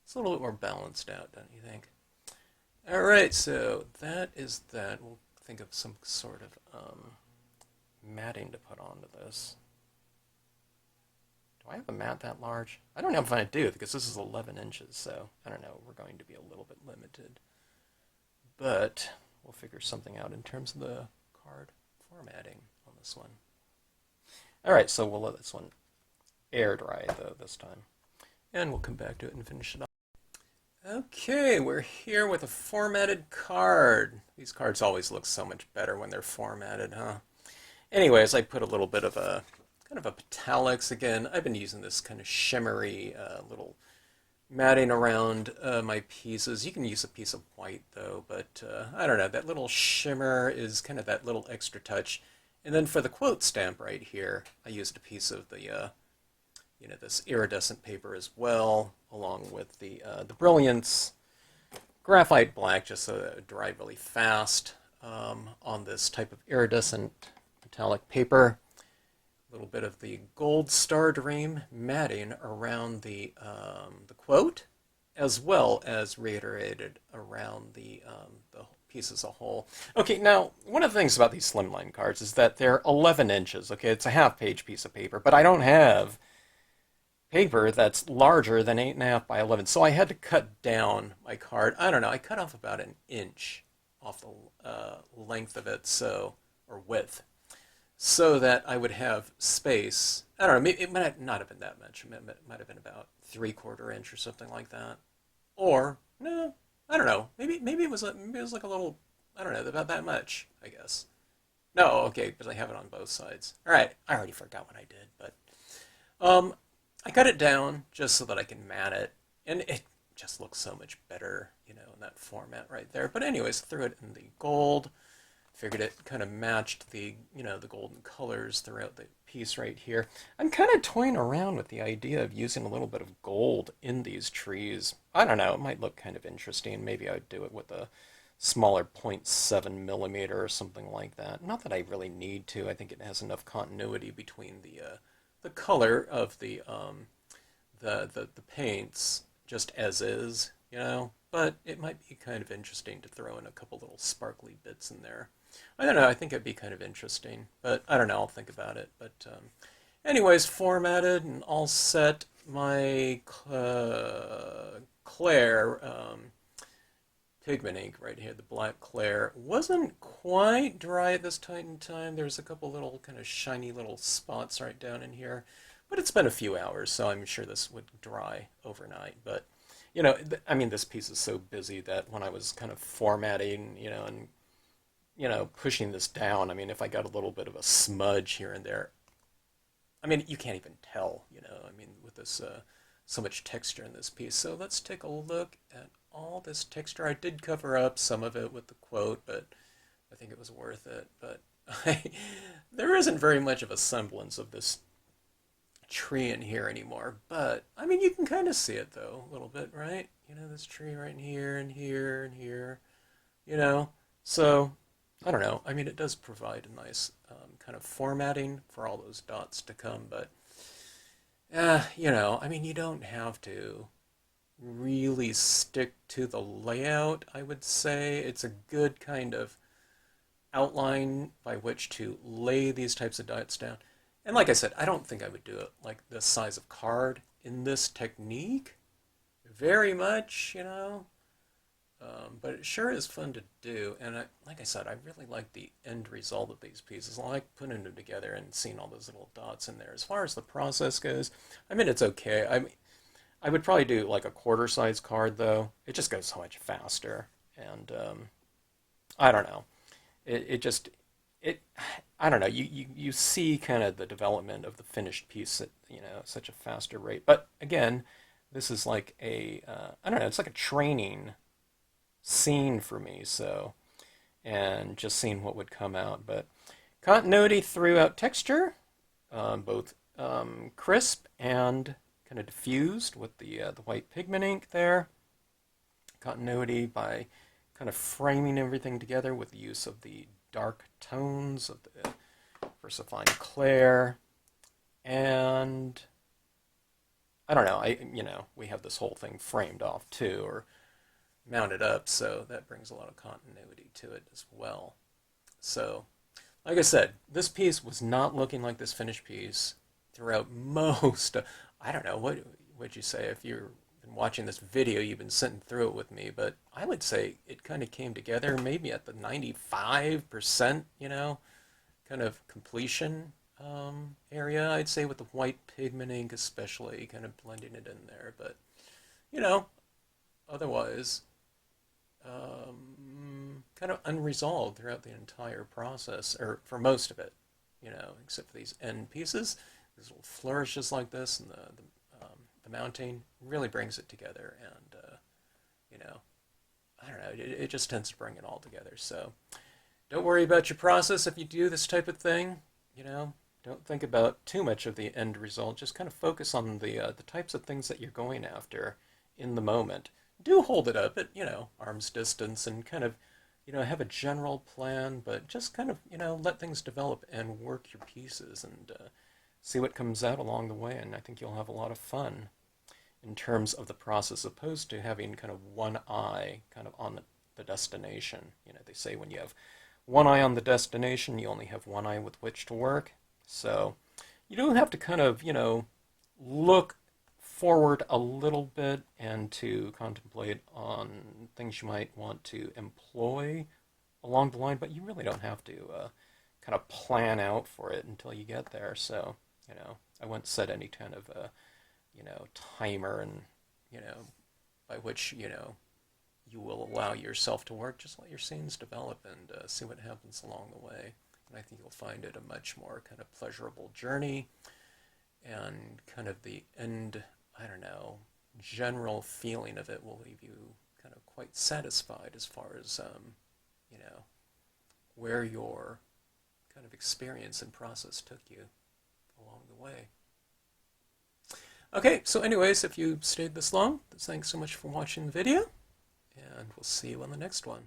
It's a little bit more balanced out, don't you think? Alright, so that is that. We'll think of some sort of matting to put onto this. Do I have a mat that large? I don't know if I do, because this is 11 inches, so I don't know. We're going to be a little bit limited. But we'll figure something out in terms of the card formatting on this one. Alright, so we'll let this one air dry though this time, and we'll come back to it and finish it up. Okay, we're here with a formatted card. These cards always look so much better when they're formatted, huh? Anyways, I put a little bit of a kind of a metallics again. I've been using this kind of shimmery little matting around my pieces. You can use a piece of white though, but I don't know, that little shimmer is kind of that little extra touch. And then for the quote stamp right here, I used a piece of the you know, this iridescent paper as well, along with the Brilliance graphite black, just so that it would dry really fast on this type of iridescent metallic paper. A little bit of the gold Stardream matting around the quote, as well as reiterated around the piece as a whole. Okay, now, one of the things about these slimline cards is that they're 11 inches. Okay, it's a half-page piece of paper, but I don't have paper that's larger than 8.5 by 11. So I had to cut down my card. I don't know, I cut off about an inch off the length of it, so, or width, so that I would have space. I don't know, maybe it might not have been that much. It might have been about 3/4 inch or something like that. Or, no, I don't know. Maybe it was like a little, I don't know, about that much, I guess. No, okay, because I have it on both sides. All right, I already forgot what I did, but I cut it down just so that I can mat it, and it just looks so much better, you know, in that format right there. But anyways, threw it in the gold. Figured it kind of matched the, you know, the golden colors throughout the piece right here. I'm kind of toying around with the idea of using a little bit of gold in these trees. I don't know, it might look kind of interesting. Maybe I'd do it with a smaller 0.7 millimeter or something like that. Not that I really need to. I think it has enough continuity between the color of the paints just as is, you know. but it might be kind of interesting to throw in a couple little sparkly bits in there. I don't know, I think it'd be kind of interesting, but I don't know, I'll think about it. But anyways, formatted and all set. My Claire pigment ink right here, the black Claire, wasn't quite dry at this point in time. There's a couple little kind of shiny little spots right down in here. But it's been a few hours, so I'm sure this would dry overnight. But, you know, I mean, this piece is so busy that when I was kind of formatting, and, pushing this down, I mean, if I got a little bit of a smudge here and there, I mean, you can't even tell, I mean, with this, so much texture in this piece. So let's take a look at all this texture. I did cover up some of it with the quote, but I think it was worth it. But there isn't very much of a semblance of this tree in here anymore. But, I mean, you can kind of see it, though, a little bit, right? This tree right in here and here and here, So, I don't know. I mean, it does provide a nice kind of formatting for all those dots to come, but, I mean, you don't have to really stick to the layout, I would say. It's a good kind of outline by which to lay these types of dots down. And like I said, I don't think I would do it like the size of card in this technique very much, but it sure is fun to do. And like I said, I really like the end result of these pieces. I like putting them together and seeing all those little dots in there. As far as the process goes, I mean, it's okay. I would probably do like a quarter size card, though. It just goes so much faster. And I don't know. I don't know. You see kind of the development of the finished piece at, such a faster rate. But again, this is like I don't know, it's like a training scene for me. So, and just seeing what would come out. But continuity throughout texture, both crisp and kind of diffused with the white pigment ink there. Continuity by kind of framing everything together with the use of the dark tones of the versifying Claire. And I don't know, we have this whole thing framed off too, or mounted up, so that brings a lot of continuity to it as well. So, like I said, this piece was not looking like this finished piece throughout most, I don't know, what would you say if you've been watching this video, you've been sitting through it with me, but I would say it kind of came together maybe at the 95%, kind of completion area, I'd say, with the white pigment ink especially, kind of blending it in there. But, otherwise, kind of unresolved throughout the entire process, or for most of it, except for these end pieces. These little flourishes like this, and the mounting really brings it together, and, I don't know, it just tends to bring it all together. So don't worry about your process if you do this type of thing, don't think about too much of the end result. Just kind of focus on the types of things that you're going after in the moment. Do hold it up at, arm's distance and kind of, have a general plan, but just kind of, let things develop and work your pieces and see what comes out along the way. And I think you'll have a lot of fun in terms of the process, opposed to having kind of one eye kind of on the destination. They say when you have one eye on the destination, you only have one eye with which to work. So you do have to kind of, look forward a little bit and to contemplate on things you might want to employ along the line, but you really don't have to kind of plan out for it until you get there. So, I wouldn't set any kind of, timer and, by which, you will allow yourself to work. Just let your scenes develop and see what happens along the way. And I think you'll find it a much more kind of pleasurable journey, and kind of the end, I don't know, general feeling of it will leave you kind of quite satisfied as far as, where your kind of experience and process took you along the way. Okay, so anyways, if you stayed this long, thanks so much for watching the video, and we'll see you on the next one.